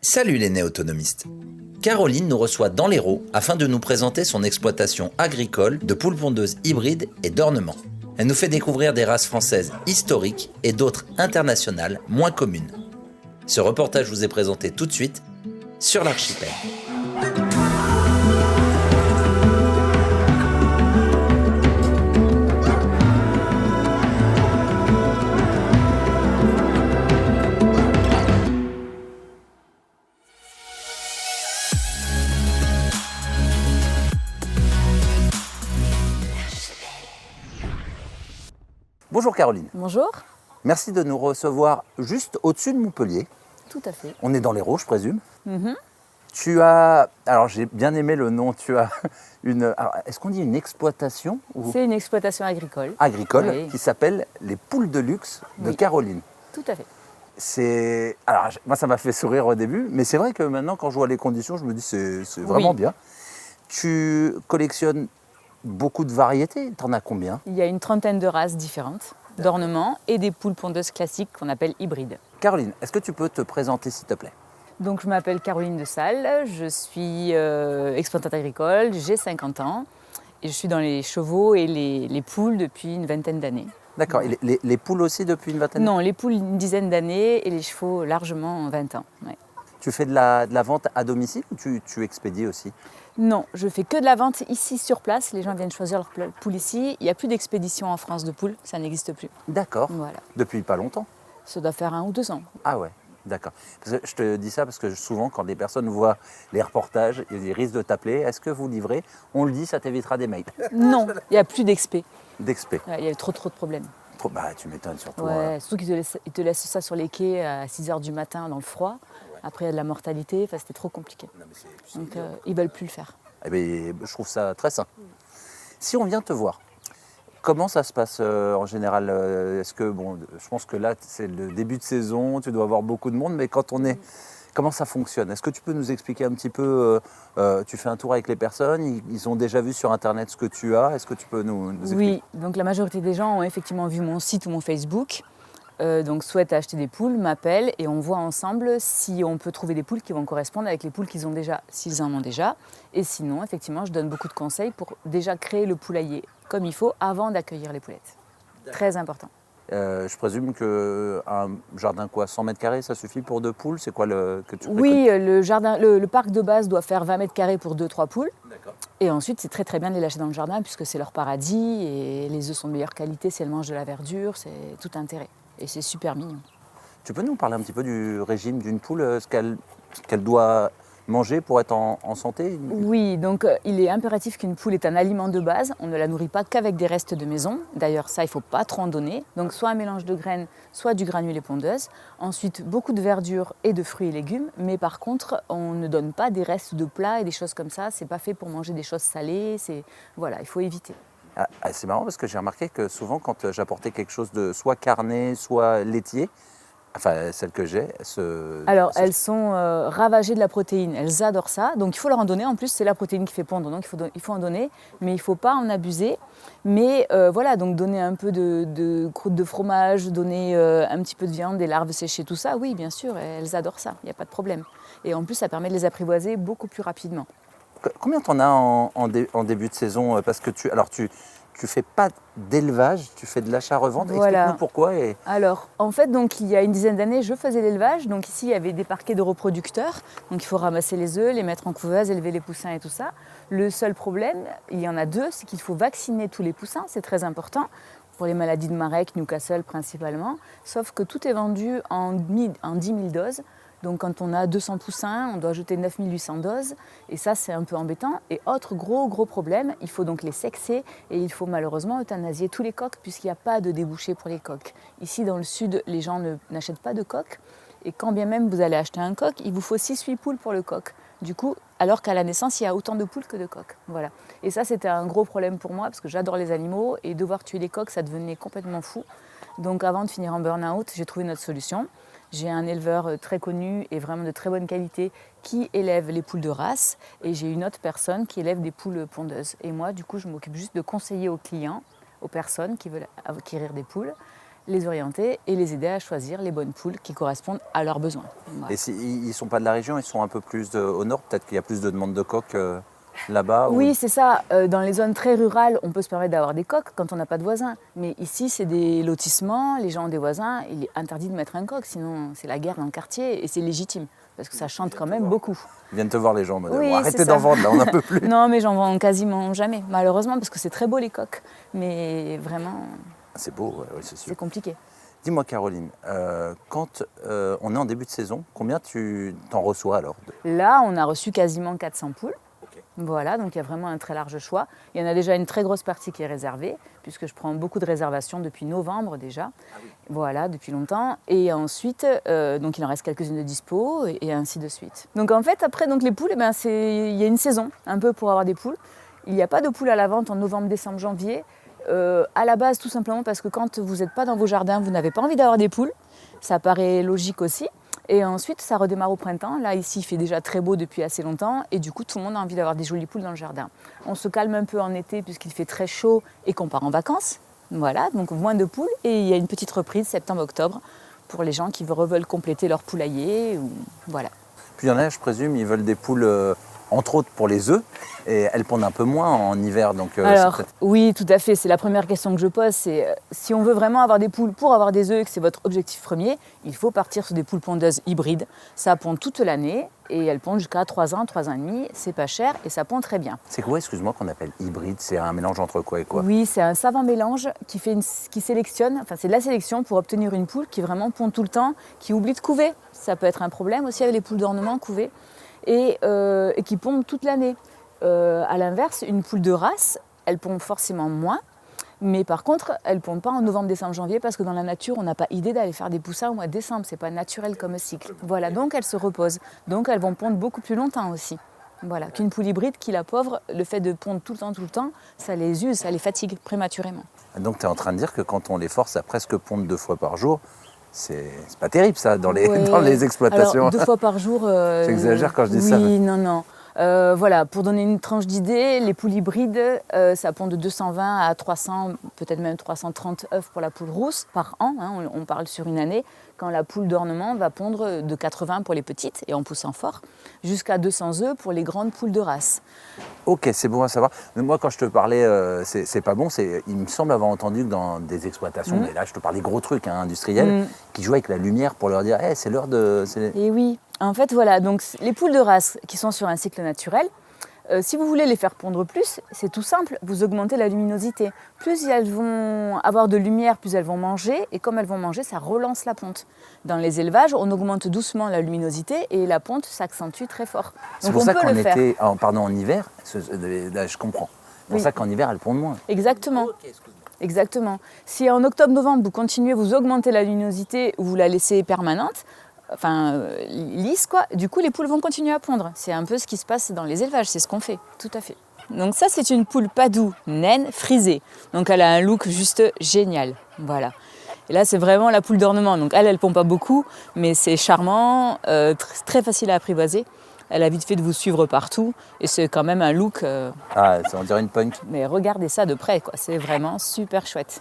Salut les néo-autonomistes. Caroline nous reçoit dans l'Hérault afin de nous présenter son exploitation agricole de poules pondeuses hybrides et d'ornement. Elle nous fait découvrir des races françaises historiques et d'autres internationales moins communes. Ce reportage vous est présenté tout de suite sur l'Archipel. Bonjour Caroline. Bonjour. Merci de nous recevoir juste au-dessus de Montpellier. Tout à fait. On est dans l'Hérault, je présume. Mhm. Tu as... Alors j'ai bien aimé le nom. Tu as une... Alors, est-ce qu'on dit une exploitation ou... C'est une exploitation agricole. agricole Oui. qui s'appelle les poules de luxe de Oui. Caroline. Tout à fait. C'est... Alors moi ça m'a fait sourire au début, mais c'est vrai que maintenant quand je vois les conditions, je me dis c'est vraiment Oui. bien. Tu collectionnes beaucoup de variétés. T'en as combien? Il y a une trentaine de races différentes d'ornements et des poules pondeuses classiques qu'on appelle hybrides. Caroline, est-ce que tu peux te présenter s'il te plaît? Donc je m'appelle Caroline de Salle, je suis exploitante agricole, j'ai 50 ans et je suis dans les chevaux et les poules depuis une vingtaine d'années. D'accord. Et les poules aussi depuis une vingtaine Non, les poules une dizaine d'années et les chevaux largement 20 ans. Ouais. Tu fais de la vente à domicile ou tu expédies aussi? Non, je fais que de la vente ici sur place. Les gens viennent choisir leur poule ici. Il n'y a plus d'expédition en France de poules, ça n'existe plus. D'accord. Voilà. Depuis pas longtemps? Ça doit faire 1 ou 2 ans. Ah ouais, d'accord. Parce que je te dis ça parce que souvent quand des personnes voient les reportages, ils risquent de t'appeler. Est-ce que vous livrez? On le dit, ça t'évitera des mails. Non, il n'y a plus d'expé. D'expé. Il y a trop de problèmes. Bah tu m'étonnes surtout. Ouais, surtout qu'ils te laissent ça sur les quais à 6h du matin dans le froid. Après, il y a de la mortalité. Enfin, c'était trop compliqué. Donc, ils ne veulent plus le faire. Eh bien, je trouve ça très sain. Si on vient te voir, comment ça se passe en général? Est-ce que, bon, je pense que là, c'est le début de saison, tu dois avoir beaucoup de monde, mais quand on est... Comment ça fonctionne? Est-ce que tu peux nous expliquer un petit peu, tu fais un tour avec les personnes, ils ont déjà vu sur Internet ce que tu as, est-ce que tu peux nous expliquer? Oui, donc la majorité des gens ont effectivement vu mon site ou mon Facebook, donc souhaitent acheter des poules, m'appellent et on voit ensemble si on peut trouver des poules qui vont correspondre avec les poules qu'ils ont déjà, s'ils en ont déjà. Et sinon, effectivement, je donne beaucoup de conseils pour déjà créer le poulailler comme il faut avant d'accueillir les poulettes. Très important. Je présume qu'un jardin 100 mètres carrés, ça suffit pour 2 poules? C'est quoi que tu Oui, le parc de base doit faire 20 mètres carrés pour 2-3 poules. D'accord. Et ensuite, c'est très très bien de les lâcher dans le jardin puisque c'est leur paradis et les œufs sont de meilleure qualité si elles mangent de la verdure, c'est tout intérêt. Et c'est super mignon. Tu peux nous parler un petit peu du régime d'une poule, ce qu'elle doit manger pour être en santé? Oui, donc il est impératif qu'une poule est un aliment de base. On ne la nourrit pas qu'avec des restes de maison. D'ailleurs, ça, il ne faut pas trop en donner. Donc soit un mélange de graines, soit du granulé pondeuse. Ensuite, beaucoup de verdure et de fruits et légumes. Mais par contre, on ne donne pas des restes de plats et des choses comme ça. C'est pas fait pour manger des choses salées. Voilà, il faut éviter. C'est marrant parce que j'ai remarqué que souvent quand j'apportais quelque chose de soit carné, soit laitier, enfin celle que j'ai, Alors, elles sont ravagées de la protéine, elles adorent ça, donc il faut leur en donner. En plus, c'est la protéine qui fait pondre, donc il faut en donner, mais il ne faut pas en abuser. Mais voilà, donc donner un peu de croûte de fromage, donner un petit peu de viande, des larves séchées, tout ça, oui, bien sûr, elles adorent ça, il n'y a pas de problème. Et en plus, ça permet de les apprivoiser beaucoup plus rapidement. Combien t'en as en début de saison? Parce que tu fais pas d'élevage, tu fais de l'achat-revente. Voilà. Explique-nous pourquoi. Alors, en fait, donc, il y a une dizaine d'années, je faisais l'élevage. Donc ici, il y avait des parquets de reproducteurs. Donc il faut ramasser les œufs, les mettre en couveuse, élever les poussins et tout ça. Le seul problème, il y en a 2, c'est qu'il faut vacciner tous les poussins, c'est très important. Pour les maladies de Marek, Newcastle principalement. Sauf que tout est vendu en 10 000 doses. Donc quand on a 200 poussins, on doit jeter 9 800 doses. Et ça, c'est un peu embêtant. Et autre gros problème, il faut donc les sexer. Et il faut malheureusement euthanasier tous les coqs puisqu'il n'y a pas de débouché pour les coqs. Ici, dans le sud, les gens n'achètent pas de coqs. Et quand bien même vous allez acheter un coq, il vous faut 6-8 poules pour le coq. Du coup, alors qu'à la naissance, il y a autant de poules que de coqs. Voilà. Et ça, c'était un gros problème pour moi parce que j'adore les animaux. Et devoir tuer les coqs, ça devenait complètement fou. Donc avant de finir en burn-out, j'ai trouvé notre solution. J'ai un éleveur très connu et vraiment de très bonne qualité qui élève les poules de race et j'ai une autre personne qui élève des poules pondeuses. Et moi, du coup, je m'occupe juste de conseiller aux clients, aux personnes qui veulent acquérir des poules les orienter et les aider à choisir les bonnes poules qui correspondent à leurs besoins. Voilà. Et ils ne sont pas de la région, ils sont un peu plus au nord, peut-être qu'il y a plus de demandes de coqs là-bas Oui, c'est ça. Dans les zones très rurales, on peut se permettre d'avoir des coqs quand on n'a pas de voisins. Mais ici, c'est des lotissements, les gens ont des voisins, il est interdit de mettre un coq, sinon c'est la guerre dans le quartier et c'est légitime. Parce que ça chante quand même beaucoup. Ils viennent te voir les gens, madame. Oui, Bon, arrêtez d'en vendre là, on n'en peut plus. Non, mais j'en vends quasiment jamais, malheureusement, parce que c'est très beau les coqs. Mais vraiment, C'est beau, ouais, c'est sûr. c'est compliqué. Dis-moi Caroline, quand on est en début de saison, combien tu t'en reçois alors Là, on a reçu quasiment 400 poules. Ok. Voilà, donc il y a vraiment un très large choix. Il y en a déjà une très grosse partie qui est réservée, puisque je prends beaucoup de réservations depuis novembre déjà. Ah oui. Voilà, depuis longtemps. Et ensuite, donc il en reste quelques-unes de dispo, et ainsi de suite. Donc en fait, après, donc, les poules, eh ben, il y a une saison, un peu pour avoir des poules. Il n'y a pas de poules à la vente en novembre, décembre, janvier. À la base, tout simplement parce que quand vous n'êtes pas dans vos jardins, vous n'avez pas envie d'avoir des poules. Ça paraît logique aussi. Et ensuite, ça redémarre au printemps. Là, ici, il fait déjà très beau depuis assez longtemps. Et du coup, tout le monde a envie d'avoir des jolies poules dans le jardin. On se calme un peu en été puisqu'il fait très chaud et qu'on part en vacances. Voilà, donc moins de poules. Et il y a une petite reprise septembre-octobre pour les gens qui veulent compléter leur poulailler. Voilà. Puis il y en a, je présume, ils veulent des poules, entre autres pour les œufs, et elles pondent un peu moins en hiver. Donc, Alors, oui, tout à fait. C'est la première question que je pose. C'est si on veut vraiment avoir des poules pour avoir des œufs et que c'est votre objectif premier, il faut partir sur des poules pondeuses hybrides. Ça pond toute l'année et elles pondent jusqu'à 3 ans, 3 ans et demi. C'est pas cher et ça pond très bien. C'est quoi, excuse-moi, qu'on appelle hybride? C'est un mélange entre quoi et quoi? Oui, c'est un savant mélange qui sélectionne, enfin c'est de la sélection pour obtenir une poule qui vraiment pond tout le temps, qui oublie de couver. Ça peut être un problème aussi avec les poules d'ornement couvées et qui pondent toute l'année. À l'inverse, une poule de race, elle pond forcément moins, mais par contre, elle ne pond pas en novembre, décembre, janvier, parce que dans la nature, on n'a pas idée d'aller faire des poussins au mois de décembre, c'est pas naturel comme cycle. Voilà, donc elles se reposent, donc elles vont pondre beaucoup plus longtemps aussi. Voilà, qu'une poule hybride qui, la pauvre, le fait de pondre tout le temps, ça les use, ça les fatigue prématurément. Donc tu es en train de dire que quand on les force à presque pondre 2 fois par jour, c'est pas terrible ça dans les exploitations. Alors, 2 fois par jour... J'exagère quand je dis ça. Oui, non. Voilà, pour donner une tranche d'idée, les poules hybrides, ça pond de 220 à 300, peut-être même 330 œufs pour la poule rousse par an, hein, on parle sur une année, quand la poule d'ornement va pondre de 80 pour les petites et en poussant fort, jusqu'à 200 œufs pour les grandes poules de race. Ok, c'est bon à savoir. Mais moi, quand je te parlais, c'est pas bon, il me semble avoir entendu que dans des exploitations, et là je te parle des gros trucs industriels, qui jouent avec la lumière pour leur dire hey, c'est l'heure de... Et oui, en fait, voilà, donc les poules de race qui sont sur un cycle naturel, si vous voulez les faire pondre plus, c'est tout simple, vous augmentez la luminosité. Plus elles vont avoir de lumière, plus elles vont manger, et comme elles vont manger, ça relance la ponte. Dans les élevages, on augmente doucement la luminosité et la ponte s'accentue très fort. C'est pour ça qu'en été, en hiver, là, je comprends. C'est pour ça qu'en hiver, elles pondent moins. Exactement. Exactement. Si en octobre-novembre, vous continuez, vous augmentez la luminosité ou vous la laissez permanente, lisse quoi, du coup les poules vont continuer à pondre. C'est un peu ce qui se passe dans les élevages, c'est ce qu'on fait, tout à fait. Donc ça c'est une poule padoue, naine, frisée. Donc elle a un look juste génial, voilà. Et là c'est vraiment la poule d'ornement, donc elle pond pas beaucoup, mais c'est charmant, très facile à apprivoiser. Elle a vite fait de vous suivre partout et c'est quand même un look... on dirait une punk. Mais regardez ça de près, quoi. C'est vraiment super chouette.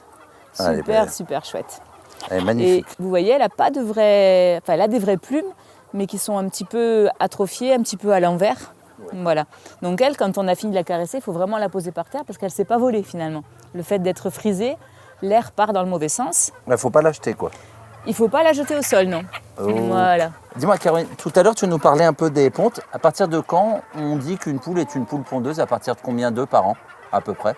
Super chouette. Elle est magnifique. Et vous voyez, elle a pas de vraies... Enfin, elle a des vraies plumes, mais qui sont un petit peu atrophiées, un petit peu à l'envers. Ouais. Voilà. Donc elle, quand on a fini de la caresser, il faut vraiment la poser par terre parce qu'elle ne sait pas voler finalement. Le fait d'être frisée, l'air part dans le mauvais sens. Il ne faut pas l'acheter, quoi. Il ne faut pas la jeter au sol, non. Voilà. Dis-moi, Caroline, tout à l'heure, tu nous parlais un peu des pontes. À partir de quand on dit qu'une poule est une poule pondeuse? À partir de combien d'œufs par an, à peu près?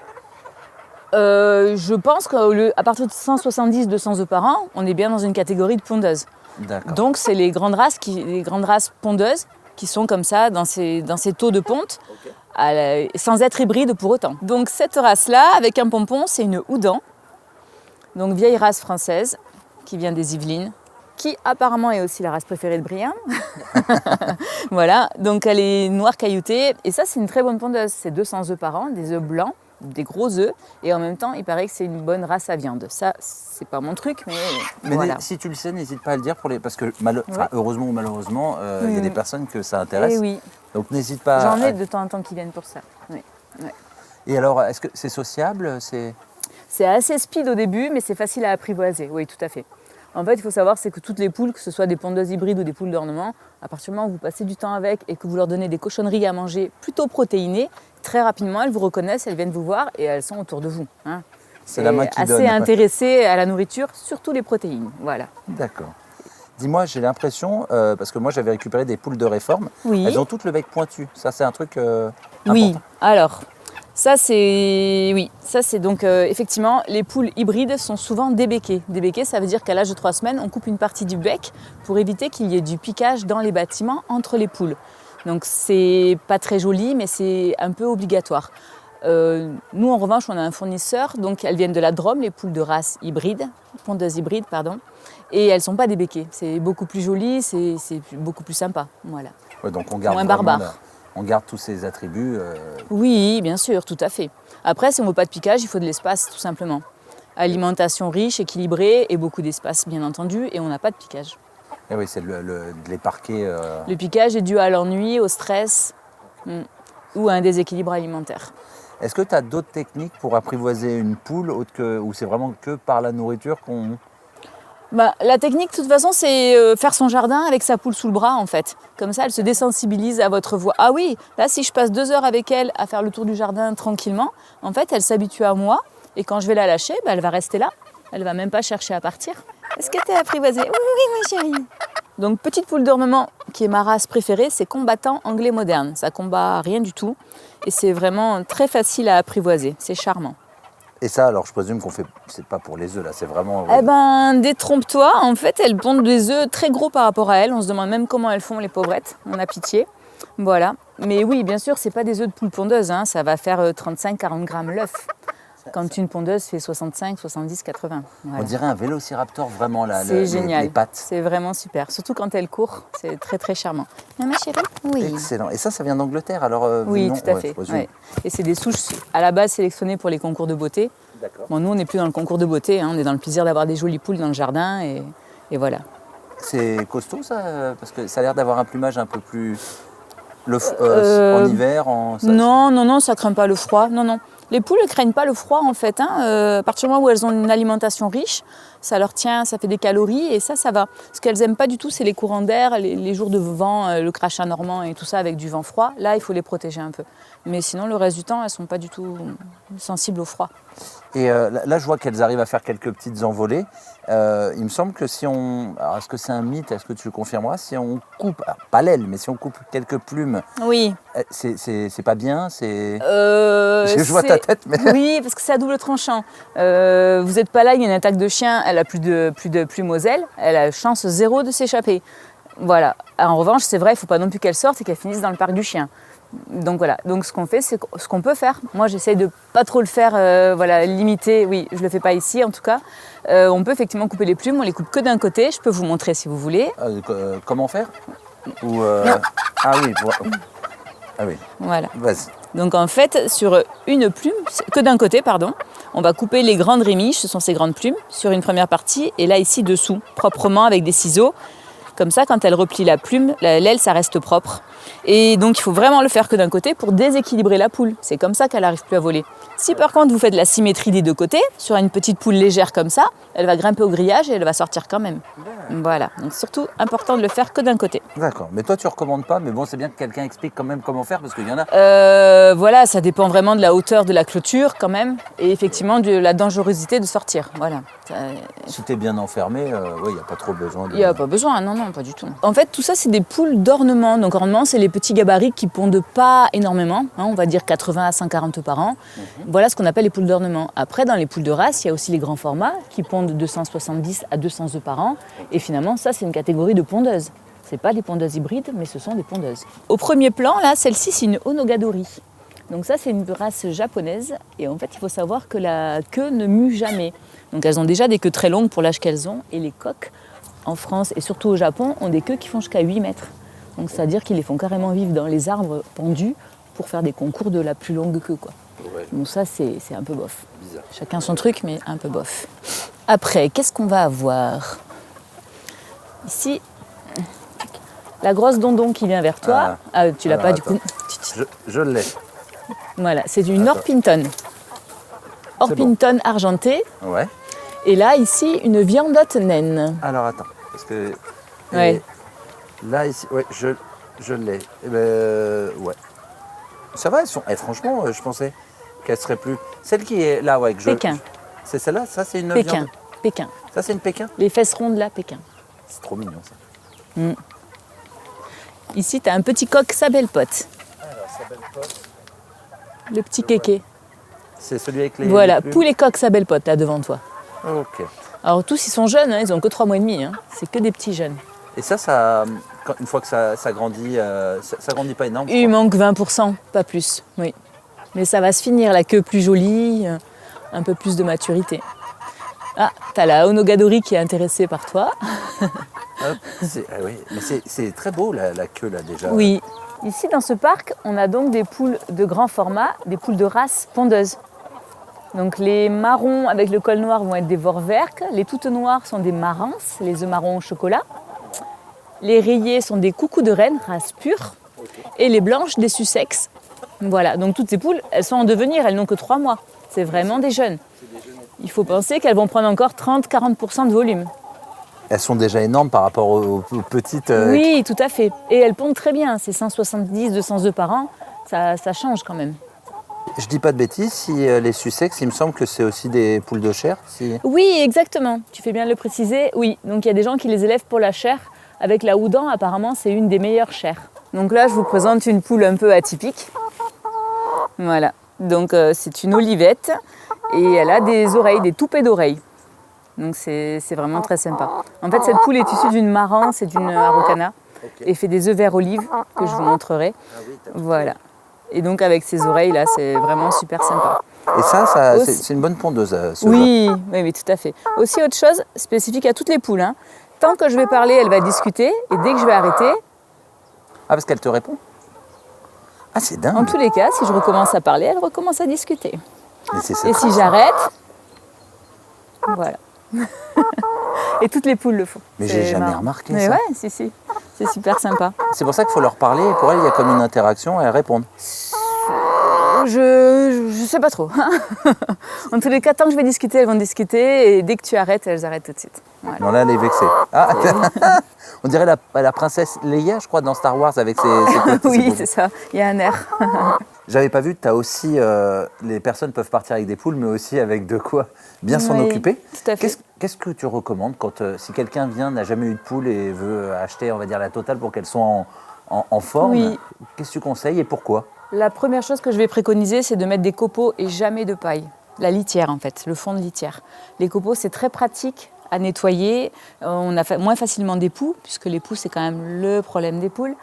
Je pense qu'à partir de 170-200 œufs par an, on est bien dans une catégorie de pondeuses. D'accord. Donc c'est les grandes races pondeuses qui sont comme ça, dans ces taux de ponte, sans être hybrides pour autant. Donc cette race-là, avec un pompon, c'est une Houdan, donc vieille race française, qui vient des Yvelines, qui apparemment est aussi la race préférée de Brian. Voilà, donc elle est noire cailloutée, et ça c'est une très bonne pondeuse, c'est 200 œufs par an, des œufs blancs, des gros œufs, et en même temps, il paraît que c'est une bonne race à viande. Ça, c'est pas mon truc, mais voilà. Si tu le sais, n'hésite pas à le dire parce que heureusement ou malheureusement, il y a des personnes que ça intéresse. Et oui. Donc n'hésite pas. J'en ai de temps en temps qui viennent pour ça. Oui. Et alors, est-ce que c'est sociable? C'est assez speed au début, mais c'est facile à apprivoiser, oui, tout à fait. En fait, il faut savoir, c'est que toutes les poules, que ce soit des pondeuses hybrides ou des poules d'ornement, à partir du moment où vous passez du temps avec et que vous leur donnez des cochonneries à manger plutôt protéinées, très rapidement, elles vous reconnaissent, elles viennent vous voir et elles sont autour de vous. Hein. C'est la main qui assez donne. intéressées à la nourriture, surtout les protéines. Voilà. D'accord. Dis-moi, j'ai l'impression, parce que moi j'avais récupéré des poules de réforme, Oui. elles ont toutes le bec pointu. Ça, c'est un truc Oui, important. alors, ça c'est donc effectivement, les poules hybrides sont souvent débéquées. Débéquées, ça veut dire qu'à l'âge de 3 semaines, on coupe une partie du bec pour éviter qu'il y ait du piquage dans les bâtiments entre les poules. Donc c'est pas très joli, mais c'est un peu obligatoire. Nous, en revanche, on a un fournisseur, donc elles viennent de la Drôme, les poules de race hybride, pondeuses hybrides, pardon, et elles ne sont pas débéquées. C'est beaucoup plus joli, c'est beaucoup plus sympa. Voilà. Ouais, donc on garde Moins vraiment barbare. on garde tous ces attributs. Oui, bien sûr, tout à fait. Après, si on ne veut pas de piquage, il faut de l'espace, tout simplement. Alimentation riche, équilibrée et beaucoup d'espace, bien entendu, et on n'a pas de piquage. Et oui, c'est de les parquer. Le piquage est dû à l'ennui, au stress ou à un déséquilibre alimentaire. Est-ce que tu as d'autres techniques pour apprivoiser une poule, ou c'est vraiment que par la nourriture qu'on... La technique, de toute façon, c'est faire son jardin avec sa poule sous le bras, en fait. Comme ça, elle se désensibilise à votre voix. Ah oui, là, si je passe 2 heures avec elle à faire le tour du jardin tranquillement, en fait, elle s'habitue à moi. Et quand je vais la lâcher, elle va rester là. Elle ne va même pas chercher à partir. Est-ce que tu es apprivoisée? Oui, ma chérie. Donc, petite poule d'ornement, qui est ma race préférée, c'est combattant anglais moderne. Ça combat rien du tout. Et c'est vraiment très facile à apprivoiser. C'est charmant. Et ça, alors je présume qu'on fait... C'est pas pour les œufs, là, c'est vraiment... Eh ben, détrompe-toi. En fait, elles pondent des œufs très gros par rapport à elles. On se demande même comment elles font, les pauvrettes. On a pitié. Voilà. Mais oui, bien sûr, c'est pas des œufs de poule pondeuse. Hein. Ça va faire 35-40 grammes l'œuf. Quand une pondeuse fait 65, 70, 80. Voilà. On dirait un vélociraptor, vraiment, là, c'est génial. les pattes. C'est vraiment super. Surtout quand elle court, c'est très très charmant. Mais ma chérie? Oui. Excellent. Et ça vient d'Angleterre, alors oui, non, tout à fait. Ouais. Et c'est des souches à la base sélectionnées pour les concours de beauté. D'accord. Bon, nous, on n'est plus dans le concours de beauté. Hein. On est dans le plaisir d'avoir des jolies poules dans le jardin. Et voilà. C'est costaud, ça? Parce que ça a l'air d'avoir un plumage un peu plus... en hiver Non, ça craint pas le froid. Non. Les poules ne craignent pas le froid en fait. Hein. À partir du moment où elles ont une alimentation riche, ça leur tient, ça fait des calories et ça va. Ce qu'elles n'aiment pas du tout, c'est les courants d'air, les jours de vent, le crachat normand et tout ça avec du vent froid. Là, il faut les protéger un peu. Mais sinon, le reste du temps, elles ne sont pas du tout sensibles au froid. Et là, je vois qu'elles arrivent à faire quelques petites envolées. Il me semble que si on... Alors, est-ce que c'est un mythe? Est-ce que tu le confirmeras? Si on coupe, alors, pas l'aile, mais si on coupe quelques plumes, oui. C'est pas bien? Je vois ta tête, mais... Oui, parce que c'est à double tranchant. Vous n'êtes pas là, il y a une attaque de chien, elle a plus de plumes aux ailes, elle a chance zéro de s'échapper. Voilà. En revanche, c'est vrai, il ne faut pas non plus qu'elle sorte et qu'elle finisse dans le parc du chien. Donc voilà, donc ce qu'on fait, c'est ce qu'on peut faire. Moi, j'essaye de pas trop le faire, limiter. Oui, je le fais pas ici en tout cas. On peut effectivement couper les plumes, on les coupe que d'un côté. Je peux vous montrer si vous voulez. Comment faire Ah oui, ah oui. Voilà. Vas-y. Donc en fait, sur une plume, que d'un côté, pardon, on va couper les grandes rémiches, ce sont ces grandes plumes, sur une première partie, et là ici dessous, proprement avec des ciseaux. Comme ça, quand elle replie la plume, l'aile, ça reste propre. Et donc, il faut vraiment le faire que d'un côté pour déséquilibrer la poule. C'est comme ça qu'elle n'arrive plus à voler. Si par contre, vous faites la symétrie des deux côtés, sur une petite poule légère comme ça, elle va grimper au grillage et elle va sortir quand même. Voilà. Donc, surtout, important de le faire que d'un côté. D'accord. Mais toi, tu ne recommandes pas, mais bon, c'est bien que quelqu'un explique quand même comment faire, parce qu'il y en a... Voilà, ça dépend vraiment de la hauteur de la clôture quand même, et effectivement de la dangerosité de sortir. Voilà. Si tu es bien enfermé, il n'y a pas trop besoin de... Il n'y a pas besoin, non, pas du tout. En fait, tout ça, c'est des poules d'ornement. Donc, ornement, c'est les petits gabarits qui pondent pas énormément, hein, on va dire 80 à 140 par an. Voilà ce qu'on appelle les poules d'ornement. Après, dans les poules de race, il y a aussi les grands formats qui pondent 270 à 200 œufs par an. Et finalement, ça, c'est une catégorie de pondeuses. Ce n'est pas des pondeuses hybrides, mais ce sont des pondeuses. Au premier plan, là, celle-ci, c'est une Onogadori. Donc ça, c'est une race japonaise. Et en fait, il faut savoir que la queue ne mue jamais. Donc elles ont déjà des queues très longues pour l'âge qu'elles ont. Et les coqs, en France et surtout au Japon, ont des queues qui font jusqu'à 8 mètres. Donc c'est-à-dire qu'ils les font carrément vivre dans les arbres pendus pour faire des concours de la plus longue queue, quoi. Ouais. Donc ça, c'est un peu bof. Bizarre. Chacun son truc, mais un peu bof. Après, qu'est-ce qu'on va avoir? Ici, la grosse dondon qui vient vers toi. Ah, tu l'as pas, attends. Du coup. Je l'ai. Voilà, c'est une Orpington. Orpington argenté. Ouais. Et là, ici, une viandotte naine. Alors attends, parce que Ouais. là ici, ouais, je l'ai. Ouais. Ça va, elles sont. Franchement, je pensais qu'elles seraient plus. Celle qui est là, ouais, que Pékin. C'est celle-là. Ça, c'est une Pékin. viande. Pékin. Ça, c'est une Pékin. Les fesses rondes là, Pékin. C'est trop mignon ça. Ici, tu as un petit coq sabelle-pote. Alors, ça belle pote. Le petit kéké. C'est celui avec les. Voilà, les plumes. poulet coq sabelle-pote là devant toi. Ok. Alors tous, ils sont jeunes, hein, ils ont que 3 mois et demi. Hein. C'est que des petits jeunes. Et ça, une fois que ça grandit, ça grandit pas énorme. je Il crois. manque 20%, pas plus. Oui. Mais ça va se finir, la queue plus jolie, un peu plus de maturité. Ah, t'as la Onogadori qui est intéressée par toi. Hop, oui, mais c'est très beau la queue là déjà. Oui. Ici, dans ce parc, on a donc des poules de grand format, des poules de race pondeuses. Donc les marrons avec le col noir vont être des vorwerk, les toutes noires sont des marans, les œufs marrons au chocolat. Les rayés sont des coucous de reine, race pure, et les blanches des Sussex. Voilà, donc toutes ces poules, elles sont en devenir, elles n'ont que 3 mois. C'est vraiment des jeunes. Il faut penser qu'elles vont prendre encore 30-40% de volume. Elles sont déjà énormes par rapport aux petites. Oui, tout à fait. Et elles pondent très bien, c'est 170-200 œufs par an, ça change quand même. Je dis pas de bêtises, si les Sussex, il me semble que c'est aussi des poules de chair. Oui, exactement, tu fais bien de le préciser. Oui, donc il y a des gens qui les élèvent pour la chair. Avec la Houdan, apparemment, c'est une des meilleures chairs. Donc là, je vous présente une poule un peu atypique. Voilà, donc c'est une olivette et elle a des oreilles, des toupets d'oreilles. Donc c'est vraiment très sympa. En fait, cette poule est issue d'une marance et d'une araucana et fait des œufs verts olive que je vous montrerai. Voilà. Et donc avec ses oreilles là, c'est vraiment super sympa. Et ça Aussi- c'est une bonne pondeuse. Ce Oui, oui, tout à fait. Aussi autre chose spécifique à toutes les poules. Hein. Tant que je vais parler, elle va discuter et dès que je vais arrêter, Ah, parce qu'elle te répond. Ah, c'est dingue. en tous les cas, si je recommence à parler, elle recommence à discuter. Mais c'est Et si ça. j'arrête, voilà. Et toutes les poules le font. Mais C'est j'ai jamais marrant. remarqué Mais ça. ouais, si. C'est super sympa. C'est pour ça qu'il faut leur parler et pour elles, il y a comme une interaction et elles répondent. Je sais pas trop. En tous les cas, tant que je vais discuter, elles vont discuter. Et dès que tu arrêtes, elles arrêtent tout de suite. Voilà. Non, là, elle est vexée. Ah, on dirait la princesse Leia, je crois, dans Star Wars avec ses Oui, poupées. c'est ça. Il y a un air. J'avais pas vu, tu as aussi. Les personnes peuvent partir avec des poules, mais aussi avec de quoi bien s'en Oui, occuper. tout à fait. Qu'est-ce que tu recommandes quand, si quelqu'un vient, n'a jamais eu de poule et veut acheter, on va dire, la totale pour qu'elles soient en forme? Oui. Qu'est-ce que tu conseilles et pourquoi? La première chose que je vais préconiser, c'est de mettre des copeaux et jamais de paille. La litière, en fait, le fond de litière. Les copeaux, c'est très pratique à nettoyer. On a moins facilement des poux, puisque les poux, c'est quand même le problème des poules.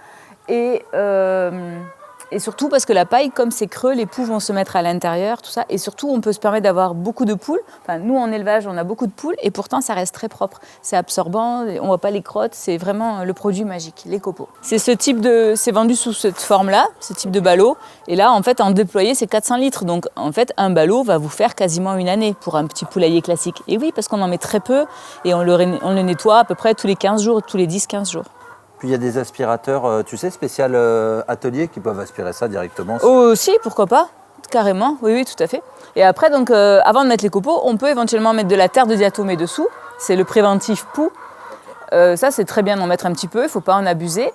Et surtout parce que la paille, comme c'est creux, les poux vont se mettre à l'intérieur, tout ça. Et surtout, on peut se permettre d'avoir beaucoup de poules. Enfin, nous, en élevage, on a beaucoup de poules et pourtant, ça reste très propre. C'est absorbant, on ne voit pas les crottes. C'est vraiment le produit magique, les copeaux. C'est vendu sous cette forme-là, ce type de ballot. Et là, en fait, en déployé, c'est 400 litres. Donc, en fait, un ballot va vous faire quasiment une année pour un petit poulailler classique. Et oui, parce qu'on en met très peu et on le nettoie à peu près tous les 15 jours, tous les 10-15 jours. Puis il y a des aspirateurs, tu sais, spécial atelier qui peuvent aspirer ça directement. Oh, si, pourquoi pas, carrément, oui, tout à fait. Et après, donc, avant de mettre les copeaux, on peut éventuellement mettre de la terre de diatomée dessous. C'est le préventif poux. Ça, c'est très bien d'en mettre un petit peu, il ne faut pas en abuser.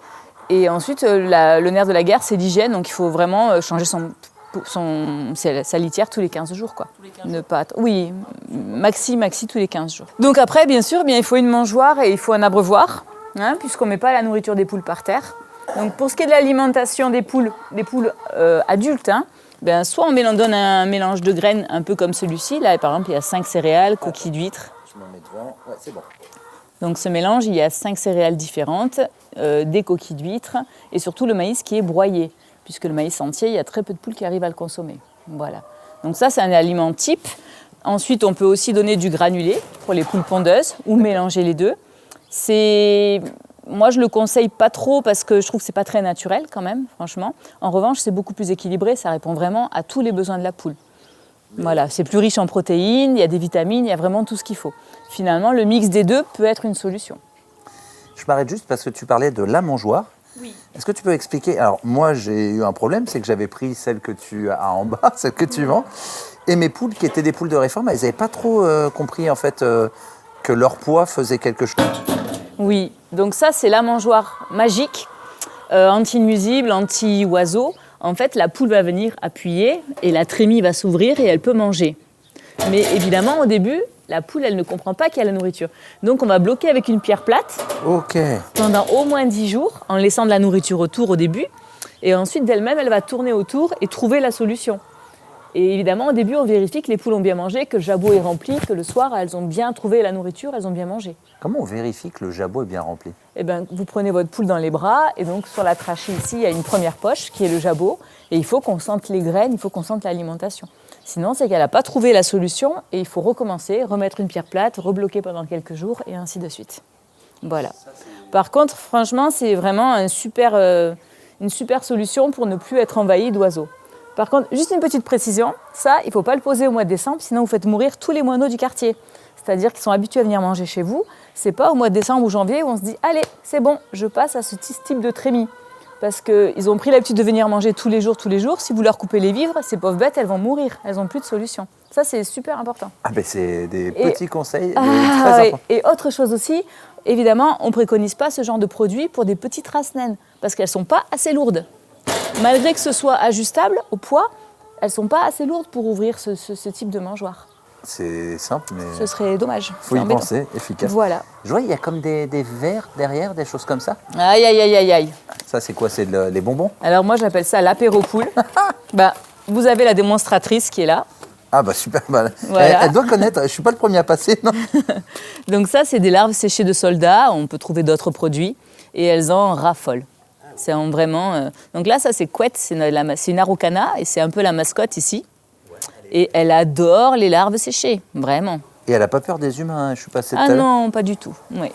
Et ensuite, le nerf de la guerre, c'est l'hygiène, donc il faut vraiment changer sa litière tous les 15 jours. Quoi. Tous les 15 Ne pas oui, maxi tous les 15 jours. Donc après, bien sûr, il faut une mangeoire et il faut un abreuvoir, hein, puisqu'on ne met pas la nourriture des poules par terre. Donc pour ce qui est de l'alimentation des poules adultes, hein, soit on donne un mélange de graines un peu comme celui-ci. Là, par exemple, il y a 5 céréales, coquilles d'huîtres. Je m'en mets devant, ouais, c'est bon. Donc ce mélange, il y a 5 céréales différentes, des coquilles d'huîtres et surtout le maïs qui est broyé, puisque le maïs entier, il y a très peu de poules qui arrivent à le consommer. Voilà. Donc ça, c'est un aliment type. Ensuite, on peut aussi donner du granulé pour les poules pondeuses ou mélanger les deux. Moi, je ne le conseille pas trop parce que je trouve que ce n'est pas très naturel quand même, franchement. En revanche, c'est beaucoup plus équilibré, ça répond vraiment à tous les besoins de la poule. Voilà, c'est plus riche en protéines, il y a des vitamines, il y a vraiment tout ce qu'il faut. Finalement, le mix des deux peut être une solution. Je m'arrête juste parce que tu parlais de la mangeoire. Oui. Est-ce que tu peux expliquer? Alors moi j'ai eu un problème, c'est que j'avais pris celle que tu as en bas, celle que tu vends. Et mes poules, qui étaient des poules de réforme, elles n'avaient pas trop compris en fait que leur poids faisait quelque chose. Oui, donc ça c'est la mangeoire magique, anti-nuisible, anti-oiseau. En fait, la poule va venir appuyer et la trémie va s'ouvrir et elle peut manger. Mais évidemment, au début, la poule, elle ne comprend pas qu'il y a la nourriture. Donc on va bloquer avec une pierre plate pendant au moins 10 jours, en laissant de la nourriture autour au début. Et ensuite, d'elle-même, elle va tourner autour et trouver la solution. Et évidemment, au début, on vérifie que les poules ont bien mangé, que le jabot est rempli, que le soir, elles ont bien trouvé la nourriture, elles ont bien mangé. Comment on vérifie que le jabot est bien rempli? Eh bien, vous prenez votre poule dans les bras, et donc sur la trachée ici, il y a une première poche qui est le jabot, et il faut qu'on sente les graines, il faut qu'on sente l'alimentation. Sinon, c'est qu'elle n'a pas trouvé la solution, et il faut recommencer, remettre une pierre plate, rebloquer pendant quelques jours, et ainsi de suite. Voilà. Par contre, franchement, c'est vraiment une super solution pour ne plus être envahi d'oiseaux. Par contre, juste une petite précision, ça, il ne faut pas le poser au mois de décembre, sinon vous faites mourir tous les moineaux du quartier. C'est-à-dire qu'ils sont habitués à venir manger chez vous. C'est pas au mois de décembre ou janvier où on se dit « Allez, c'est bon, je passe à ce type de trémie ». Parce qu'ils ont pris l'habitude de venir manger tous les jours. Si vous leur coupez les vivres, ces pauvres bêtes, elles vont mourir. Elles n'ont plus de solution. Ça, c'est super important. Ah ben c'est des petits conseils très importants. Et autre chose aussi, évidemment, on ne préconise pas ce genre de produit pour des petites races naines, parce qu'elles ne sont pas assez lourdes. Malgré que ce soit ajustable au poids, elles ne sont pas assez lourdes pour ouvrir ce type de mangeoire. C'est simple, mais... Ce serait dommage. Il faut y penser, efficace. Voilà. Je vois, il y a comme des verres derrière, des choses comme ça. Aïe, aïe, aïe, aïe, aïe. Ça, c'est quoi? C'est les bonbons? Alors moi, j'appelle ça l'apéro poule. Vous avez la démonstratrice qui est là. Ah bah super, voilà. Elle doit connaître, je ne suis pas le premier à passer, non? Donc ça, c'est des larves séchées de soldats. On peut trouver d'autres produits. Et elles en raffolent. C'est vraiment... Donc là, ça, c'est Couette. C'est une araucana. Et c'est un peu la mascotte ici. Et elle adore les larves séchées, vraiment. Et elle n'a pas peur des humains, je suis passée tout à Ah l'heure. non, pas du tout. Oui.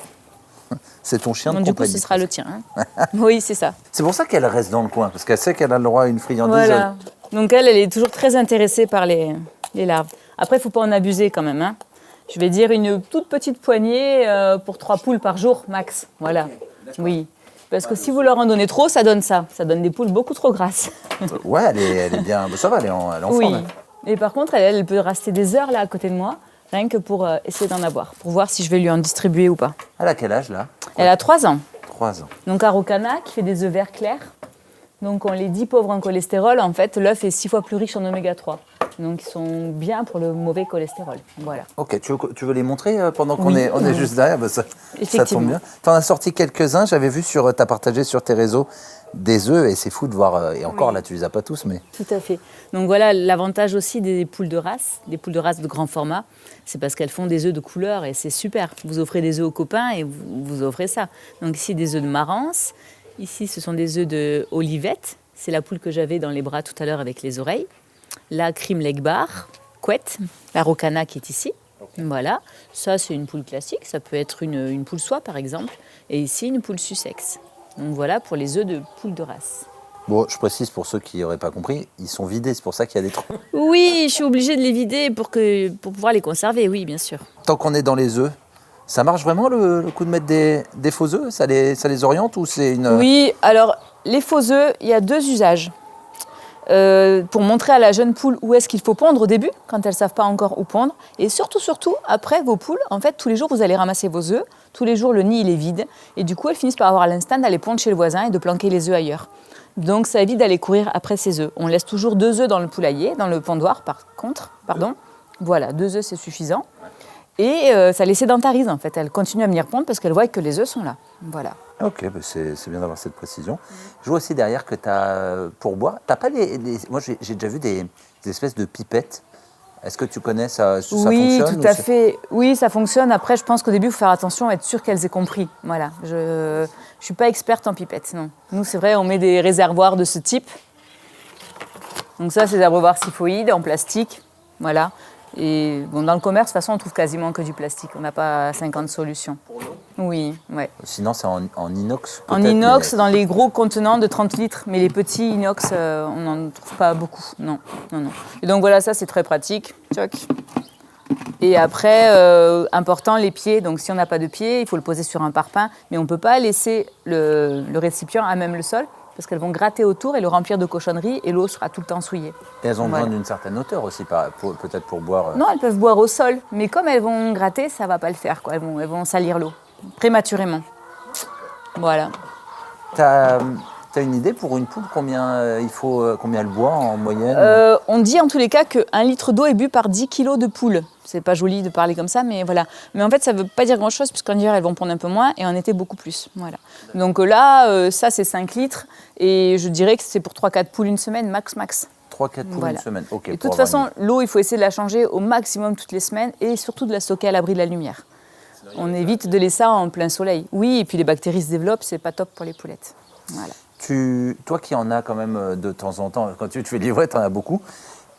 C'est ton chien de Du coup, compagnie. ce sera le tien. Hein. Oui, c'est ça. C'est pour ça qu'elle reste dans le coin, parce qu'elle sait qu'elle a le droit à une friandise. Voilà. Donc elle est toujours très intéressée par les larves. Après, il ne faut pas en abuser quand même. Hein. Je vais dire une toute petite poignée pour 3 poules par jour, max. Voilà. Oui. Parce que si vous leur en donnez trop, ça donne ça. Ça donne des poules beaucoup trop grasses. Ouais, elle est bien. Ça va, elle est en forme. Hein. Et par contre, elle peut rester des heures là à côté de moi, rien que pour essayer d'en avoir, pour voir si je vais lui en distribuer ou pas. Elle a quel âge là? Elle a 3 ans. 3 ans. Donc araucana qui fait des œufs vert clair. Donc on les dit pauvres en cholestérol. En fait, l'œuf est 6 fois plus riche en oméga 3. Donc ils sont bien pour le mauvais cholestérol. Voilà. Ok, tu veux les montrer pendant qu'on est juste derrière? Ça tombe bien. Tu en as sorti quelques-uns, j'avais vu tu as partagé sur tes réseaux des œufs et c'est fou de voir. Et encore là, tu les as pas tous, mais... Tout à fait. Donc voilà, l'avantage aussi des poules de race de grand format, c'est parce qu'elles font des œufs de couleur et c'est super. Vous offrez des œufs aux copains et vous offrez ça. Donc ici, des œufs de marance. Ici, ce sont des œufs de Olivette. C'est la poule que j'avais dans les bras tout à l'heure avec les oreilles. La Cream Leg Bar, Couette, la Rocana qui est ici. Okay. Voilà. Ça, c'est une poule classique. Ça peut être une poule soie, par exemple. Et ici, une poule Sussex. Donc voilà pour les œufs de poule de race. Bon, je précise pour ceux qui n'auraient pas compris, ils sont vidés, c'est pour ça qu'il y a des trous. Oui, je suis obligée de les vider pour pouvoir les conserver, oui, bien sûr. Tant qu'on est dans les œufs, ça marche vraiment le coup de mettre des faux œufs? Ça les oriente ou c'est une... Oui, alors les faux œufs, il y a 2 usages. Pour montrer à la jeune poule où est-ce qu'il faut pondre au début, quand elles ne savent pas encore où pondre. Et surtout, après vos poules, en fait, tous les jours, vous allez ramasser vos œufs. Tous les jours, le nid, il est vide. Et du coup, elles finissent par avoir l'instinct d'aller pondre chez le voisin et de planquer les œufs ailleurs. Donc, ça évite d'aller courir après ces œufs. On laisse toujours 2 œufs dans le poulailler, dans le pondoir, pardon. Voilà, 2 œufs, c'est suffisant. Et ça les sédentarise, en fait. Elles continuent à venir pondre parce qu'elles voient que les œufs sont là. Voilà. Ok, bah c'est bien d'avoir cette précision. Je vois aussi derrière que tu as, pour boire, tu n'as pas moi, j'ai déjà vu des espèces de pipettes. Est-ce que tu connais ça? Oui, ça fonctionne? Tout à fait. Oui, ça fonctionne. Après, je pense qu'au début, il faut faire attention, être sûr qu'elles aient compris. Voilà. Je ne suis pas experte en pipettes, non. Nous, c'est vrai, on met des réservoirs de ce type. Donc ça, c'est des abreuvoirs siphoïdes en plastique. Voilà. Et bon, dans le commerce, de toute façon, on trouve quasiment que du plastique. On n'a pas 50 solutions. Oui, ouais. Sinon, c'est en inox. En inox, dans les gros contenants de 30 litres. Mais les petits inox, on n'en trouve pas beaucoup. Non. Et donc voilà, ça, c'est très pratique. Tchoc. Et après, important, les pieds. Donc si on n'a pas de pieds, il faut le poser sur un parpaing. Mais on ne peut pas laisser le récipient à même le sol. parce qu'elles vont gratter autour et le remplir de cochonneries et l'eau sera tout le temps souillée. Et elles ont besoin d'une certaine hauteur aussi, peut-être pour boire. Non, elles peuvent boire au sol, mais comme elles vont gratter, ça ne va pas le faire, quoi. Elles vont salir l'eau prématurément. Voilà. T'as une idée pour une poule combien elle boit en moyenne? On dit en tous les cas qu'1 litre d'eau est bu par 10 kg de poule. C'est pas joli de parler comme ça, mais voilà. Mais en fait, ça veut pas dire grand-chose, puisqu'en hiver, elles vont pondre un peu moins, et en été, beaucoup plus. Voilà. Donc là, ça, c'est 5 litres, et je dirais que c'est pour 3-4 poules une semaine, max. 3-4 poules une semaine, ok. Et de toute façon, l'eau, il faut essayer de la changer au maximum toutes les semaines, et surtout de la stocker à l'abri de la lumière. On évite de laisser ça en plein soleil. Oui, et puis les bactéries se développent, c'est pas top pour les poulettes. Voilà. Toi qui en as quand même de temps en temps, quand tu te fais livrer, tu en as beaucoup.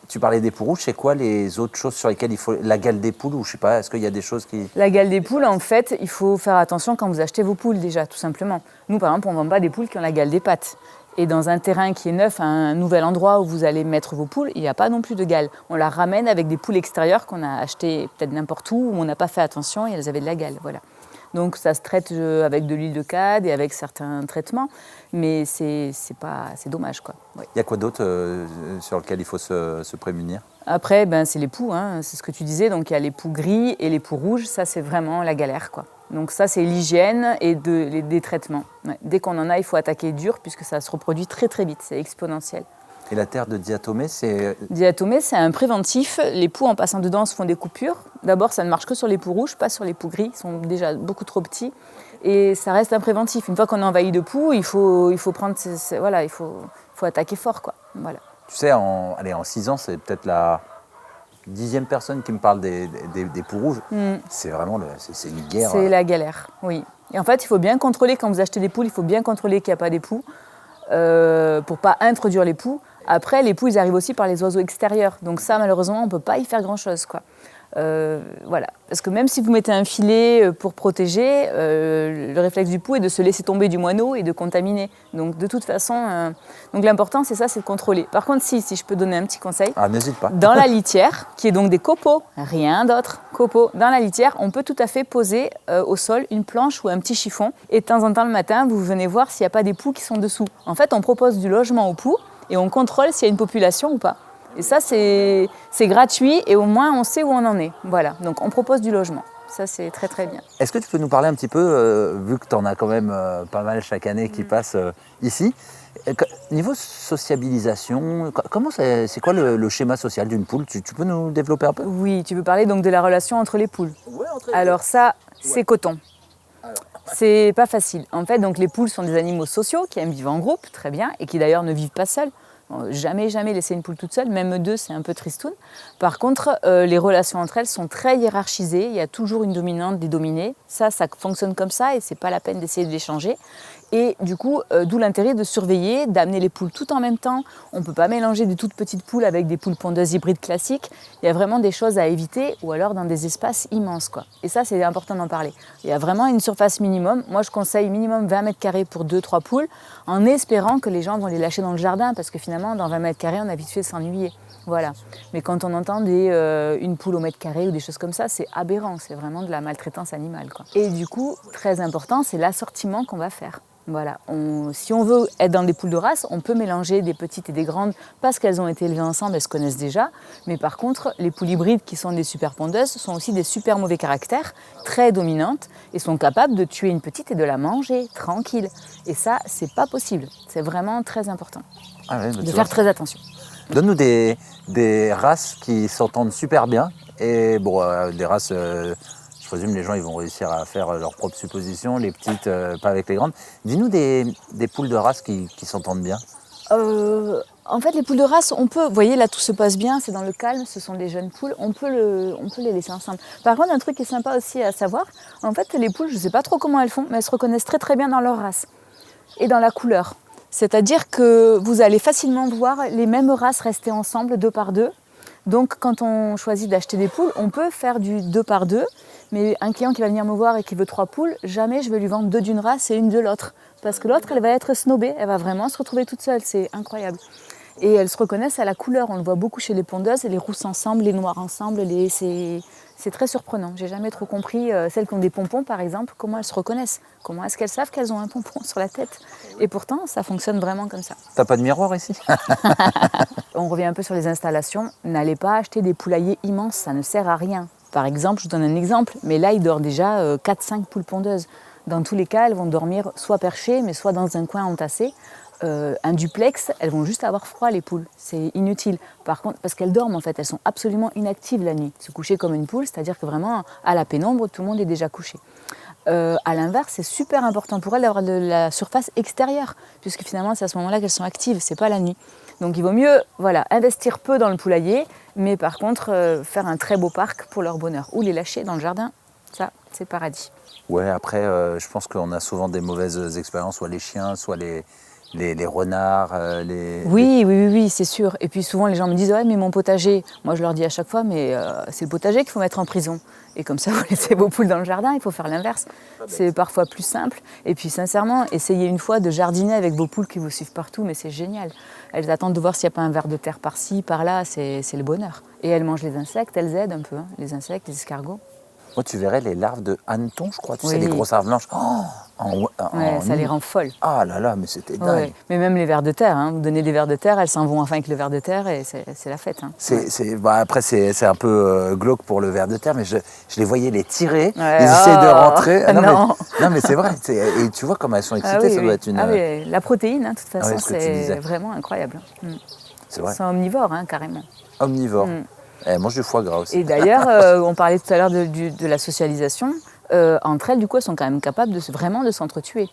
Tu parlais des poules rouges, c'est quoi les autres choses sur lesquelles il faut... La gale des poules, ou je sais pas, est-ce qu'il y a des choses qui... La gale des poules, en fait, il faut faire attention quand vous achetez vos poules déjà, tout simplement. Nous, par exemple, on ne vend pas des poules qui ont la gale des pattes. Et dans un terrain qui est neuf, un nouvel endroit où vous allez mettre vos poules, il n'y a pas non plus de gale. On la ramène avec des poules extérieures qu'on a achetées peut-être n'importe où on n'a pas fait attention et elles avaient de la gale, voilà. Donc ça se traite avec de l'huile de cade et avec certains traitements, mais c'est dommage, quoi. Oui. Il y a quoi d'autre sur lequel il faut se prémunir? Après, c'est les poux, hein, c'est ce que tu disais. Donc il y a les poux gris et les poux rouges, ça c'est vraiment la galère, quoi. Donc ça c'est l'hygiène et des traitements. Ouais. Dès qu'on en a, il faut attaquer dur puisque ça se reproduit très vite, c'est exponentiel. Et la terre de diatomée, c'est... Diatomée, c'est un préventif. Les poux, en passant dedans, se font des coupures. D'abord, ça ne marche que sur les poux rouges, pas sur les poux gris. Ils sont déjà beaucoup trop petits. Et ça reste un préventif. Une fois qu'on est envahi de poux, il faut prendre... Voilà, il faut attaquer fort, quoi. Voilà. Tu sais, en 6 ans, c'est peut-être la 10e personne qui me parle des poux rouges. C'est vraiment c'est une guerre. C'est la galère, oui. Et en fait, il faut bien contrôler, quand vous achetez des poules, il faut bien contrôler qu'il n'y a pas des poux pour ne pas introduire les poux. Après, les poux, ils arrivent aussi par les oiseaux extérieurs. Donc ça, malheureusement, on ne peut pas y faire grand-chose, quoi. Voilà. Parce que même si vous mettez un filet pour protéger, le réflexe du pou est de se laisser tomber du moineau et de contaminer. Donc de toute façon, donc l'important c'est ça, c'est de contrôler. Par contre, si je peux donner un petit conseil, n'hésite pas. Dans la litière, qui est donc des copeaux, rien d'autre, copeaux, dans la litière, on peut tout à fait poser au sol une planche ou un petit chiffon. Et de temps en temps le matin, vous venez voir s'il n'y a pas des poux qui sont dessous. En fait, on propose du logement aux poux et on contrôle s'il y a une population ou pas. Et ça, c'est gratuit et au moins on sait où on en est. Voilà, donc on propose du logement. Ça, c'est très bien. Est-ce que tu peux nous parler un petit peu, vu que tu en as quand même pas mal chaque année qui passent ici, niveau sociabilisation, c'est quoi le schéma social d'une poule? Tu peux nous développer un peu? Oui, tu veux parler donc de la relation entre les poules. Ouais, entre les Alors ça, c'est ouais. coton. C'est pas facile. En fait, donc les poules sont des animaux sociaux qui aiment vivre en groupe, très bien, et qui d'ailleurs ne vivent pas seuls. Jamais laisser une poule toute seule, même deux, c'est un peu tristoun. Par contre, les relations entre elles sont très hiérarchisées. Il y a toujours une dominante, des dominés. Ça fonctionne comme ça et c'est pas la peine d'essayer de les changer. Et du coup, d'où l'intérêt de surveiller, d'amener les poules tout en même temps. On ne peut pas mélanger des toutes petites poules avec des poules pondeuses hybrides classiques. Il y a vraiment des choses à éviter ou alors dans des espaces immenses, quoi. Et ça, c'est important d'en parler. Il y a vraiment une surface minimum. Moi, je conseille minimum 20 mètres carrés pour 2-3 poules en espérant que les gens vont les lâcher dans le jardin parce que finalement, dans 20 mètres carrés, on a vite fait s'ennuyer. Voilà. Mais quand on entend une poule au mètre carré ou des choses comme ça, c'est aberrant. C'est vraiment de la maltraitance animale, quoi. Et du coup, très important, c'est l'assortiment qu'on va faire. Voilà. Si on veut être dans des poules de race, on peut mélanger des petites et des grandes parce qu'elles ont été élevées ensemble, elles se connaissent déjà. Mais par contre, les poules hybrides qui sont des super pondeuses sont aussi des super mauvais caractères, très dominantes et sont capables de tuer une petite et de la manger tranquille. Et ça, c'est pas possible. C'est vraiment très important de faire très attention. Donne-nous des races qui s'entendent super bien et bon, des races. Je présume les gens ils vont réussir à faire leurs propres suppositions, les petites, pas avec les grandes. Dis-nous des poules de race qui s'entendent bien. En fait, les poules de race, on peut, vous voyez, là tout se passe bien, c'est dans le calme, ce sont des jeunes poules, on peut les laisser ensemble. Par contre, un truc qui est sympa aussi à savoir, en fait, les poules, je ne sais pas trop comment elles font, mais elles se reconnaissent très bien dans leur race et dans la couleur. C'est-à-dire que vous allez facilement voir les mêmes races rester ensemble 2 par 2. Donc, quand on choisit d'acheter des poules, on peut faire du 2 par 2. Mais un client qui va venir me voir et qui veut 3 poules, jamais je vais lui vendre 2 d'une race et une de l'autre. Parce que l'autre, elle va être snobée, elle va vraiment se retrouver toute seule, c'est incroyable. Et elles se reconnaissent à la couleur. On le voit beaucoup chez les pondeuses, les rousses ensemble, les noires ensemble. C'est très surprenant. J'ai jamais trop compris, celles qui ont des pompons par exemple, comment elles se reconnaissent. Comment est-ce qu'elles savent qu'elles ont un pompon sur la tête? Et pourtant, ça fonctionne vraiment comme ça. T'as pas de miroir ici? On revient un peu sur les installations. N'allez pas acheter des poulaillers immenses, ça ne sert à rien. Par exemple, je vous donne un exemple, mais là, il dort déjà 4-5 poules pondeuses. Dans tous les cas, elles vont dormir soit perchées, mais soit dans un coin entassé. Un duplex, elles vont juste avoir froid, les poules. C'est inutile. Par contre, parce qu'elles dorment en fait, elles sont absolument inactives la nuit. Se coucher comme une poule, c'est-à-dire que vraiment, à la pénombre, tout le monde est déjà couché. À l'inverse, c'est super important pour elles d'avoir de la surface extérieure, puisque finalement, c'est à ce moment-là qu'elles sont actives, c'est pas la nuit. Donc il vaut mieux investir peu dans le poulailler, mais par contre, faire un très beau parc pour leur bonheur. Ou les lâcher dans le jardin, ça, c'est paradis. Ouais, après, je pense qu'on a souvent des mauvaises expériences, soit les chiens, soit les renards. Oui, c'est sûr. Et puis souvent, les gens me disent « Ouais, mais mon potager ». Moi, je leur dis à chaque fois « Mais c'est le potager qu'il faut mettre en prison ». Et comme ça, vous laissez vos poules dans le jardin, il faut faire l'inverse. C'est parfois plus simple. Et puis sincèrement, essayez une fois de jardiner avec vos poules qui vous suivent partout, mais c'est génial. Elles attendent de voir s'il n'y a pas un ver de terre par-ci, par-là, c'est le bonheur. Et elles mangent les insectes, elles aident un peu, hein, les insectes, les escargots. Moi, tu verrais les larves de hanneton, je crois, tu sais, Oui. les grosses larves blanches. Ça les rend folles. Ah là là, mais c'était dingue. Ouais. Mais même les vers de terre, hein. Vous donnez des vers de terre, elles s'en vont enfin avec le ver de terre et c'est la fête. Hein. Après, c'est un peu glauque pour le ver de terre, mais je les voyais les tirer, Ouais, ils essayent de rentrer. Ah, non. Mais c'est vrai, et tu vois comment elles sont excitées, Oui, ça doit être une... oui, la protéine, hein, de toute façon, ce que tu disais. c'est vraiment incroyable. C'est vrai. C'est omnivore, hein, carrément. Omnivore. Elles mangent du foie gras aussi. Et d'ailleurs, on parlait tout à l'heure de la socialisation. Entre elles, du coup, elles sont quand même capables vraiment de s'entretuer.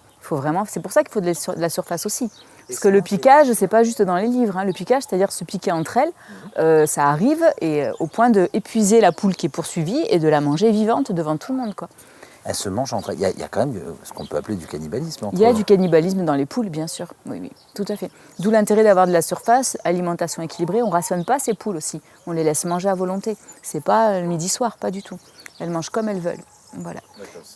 C'est pour ça qu'il faut de la surface aussi. Parce que le piquage, c'est pas juste dans les livres. Hein. Le piquage, c'est-à-dire se piquer entre elles, ça arrive au point d'épuiser la poule qui est poursuivie et de la manger vivante devant tout le monde, quoi. Elles se mangent entre elles. Il y a quand même ce qu'on peut appeler du cannibalisme. Il y a du cannibalisme dans les poules, bien sûr. Oui, tout à fait. D'où l'intérêt d'avoir de la surface, alimentation équilibrée. On ne rationne pas ces poules aussi. On les laisse manger à volonté. C'est pas le midi-soir, pas du tout. Elles mangent comme elles veulent. Voilà.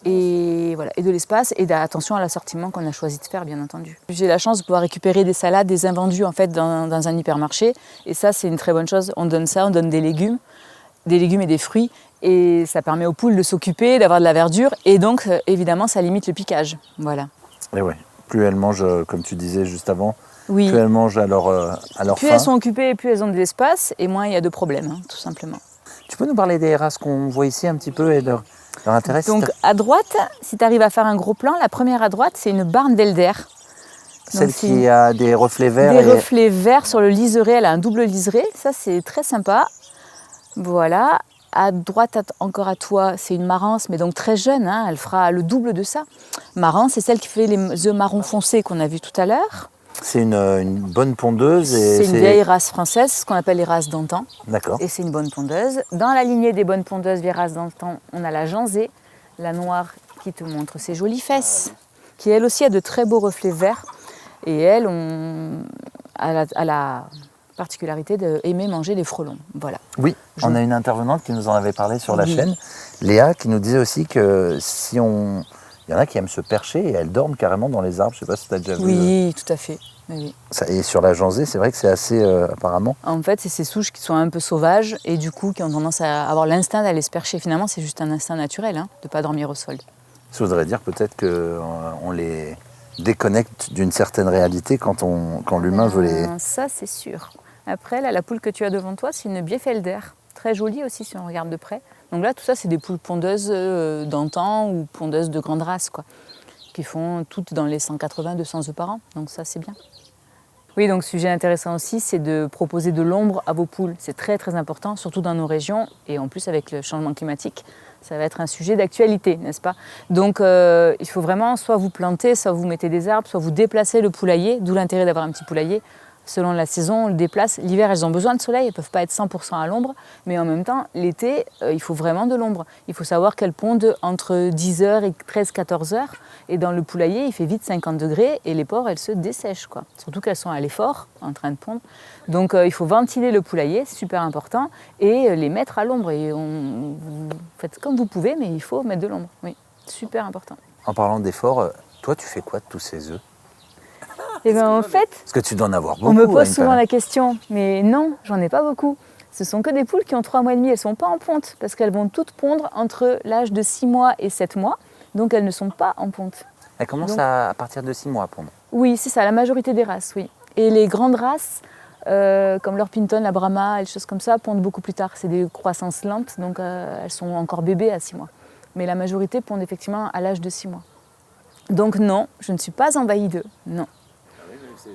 Et de l'espace et attention à l'assortiment qu'on a choisi de faire, bien entendu. J'ai la chance de pouvoir récupérer des salades, des invendus en fait dans un hypermarché. Et ça, c'est une très bonne chose. On donne ça, on donne des légumes et des fruits. Et ça permet aux poules de s'occuper, d'avoir de la verdure. Et donc, évidemment, ça limite le piquage. Voilà. Et ouais, plus elles mangent, comme tu disais juste avant, oui. Plus elles mangent à leur plus faim. Elles sont occupées, plus elles ont de l'espace, et moins il y a de problèmes, hein, tout simplement. Tu peux nous parler des races qu'on voit ici un petit peu et leur intérêt? Donc, à droite, si tu arrives à faire un gros plan, la première à droite, c'est une Barnvelder. Celle qui a des reflets verts. Des reflets verts sur le liseré, elle a un double liseré. Ça, c'est très sympa. Voilà. À droite, encore à toi, c'est une marance, mais donc très jeune, hein, elle fera le double de ça. Marance, c'est celle qui fait les œufs marron foncé qu'on a vu tout à l'heure. C'est une bonne pondeuse. C'est une vieille race française, ce qu'on appelle les races d'antan. D'accord. Et c'est une bonne pondeuse. Dans la lignée des bonnes pondeuses vieilles races d'antan, on a la Janzé, la noire qui te montre ses jolies fesses, qui elle aussi a de très beaux reflets verts. Et elle, a la particularité d'aimer manger les frelons. Voilà. Oui, on a une intervenante qui nous en avait parlé sur la chaîne, Léa, qui nous disait aussi que il y en a qui aiment se percher et elles dorment carrément dans les arbres. Je ne sais pas si tu as déjà vu. Oui, tout à fait. Oui. Et sur la Janzé, c'est vrai que c'est assez apparemment. En fait, c'est ces souches qui sont un peu sauvages et du coup qui ont tendance à avoir l'instinct d'aller se percher. Finalement, c'est juste un instinct naturel, hein, de ne pas dormir au sol. Ça voudrait dire peut-être qu'on les déconnecte d'une certaine réalité quand l'humain veut les... Ça, c'est sûr. Après, là, la poule que tu as devant toi, c'est une Bieffelder. Très jolie aussi si on regarde de près. Donc là, tout ça, c'est des poules pondeuses d'antan ou pondeuses de grande race, quoi, qui font toutes dans les 180-200 œufs par an. Donc ça, c'est bien. Oui, donc sujet intéressant aussi, c'est de proposer de l'ombre à vos poules. C'est très, très important, surtout dans nos régions. Et en plus, avec le changement climatique, ça va être un sujet d'actualité, n'est-ce pas? Donc, il faut vraiment soit vous planter, soit vous mettez des arbres, soit vous déplacez le poulailler, d'où l'intérêt d'avoir un petit poulailler. Selon la saison, on le déplace. L'hiver, elles ont besoin de soleil, elles ne peuvent pas être 100% à l'ombre. Mais en même temps, l'été, il faut vraiment de l'ombre. Il faut savoir qu'elles pondent entre 10h et 13-14h. Et dans le poulailler, il fait vite 50 degrés et les porcs, elles se dessèchent, quoi. Surtout qu'elles sont à l'effort, en train de pondre. Donc, il faut ventiler le poulailler, c'est super important, et les mettre à l'ombre. Et vous faites comme vous pouvez, mais il faut mettre de l'ombre. Oui, super important. En parlant d'effort, toi, tu fais quoi de tous ces œufs? Et bien en fait, Parce que tu dois en avoir beaucoup. on me pose Une souvent Pala. la question, mais non, j'en ai pas beaucoup. Ce sont que des poules qui ont 3 mois et demi, elles ne sont pas en ponte, parce qu'elles vont toutes pondre entre l'âge de 6 mois et 7 mois, donc elles ne sont pas en ponte. Elle commence Donc- à partir de 6 mois à pondre. Oui, c'est ça, la majorité des races, oui. Et les grandes races, comme l'Orpington, la Brahma, et des choses comme ça, pondent beaucoup plus tard. C'est des croissances lentes, donc elles sont encore bébés à 6 mois. Mais la majorité pondent effectivement à l'âge de 6 mois. Donc non, je ne suis pas envahie d'œufs, non.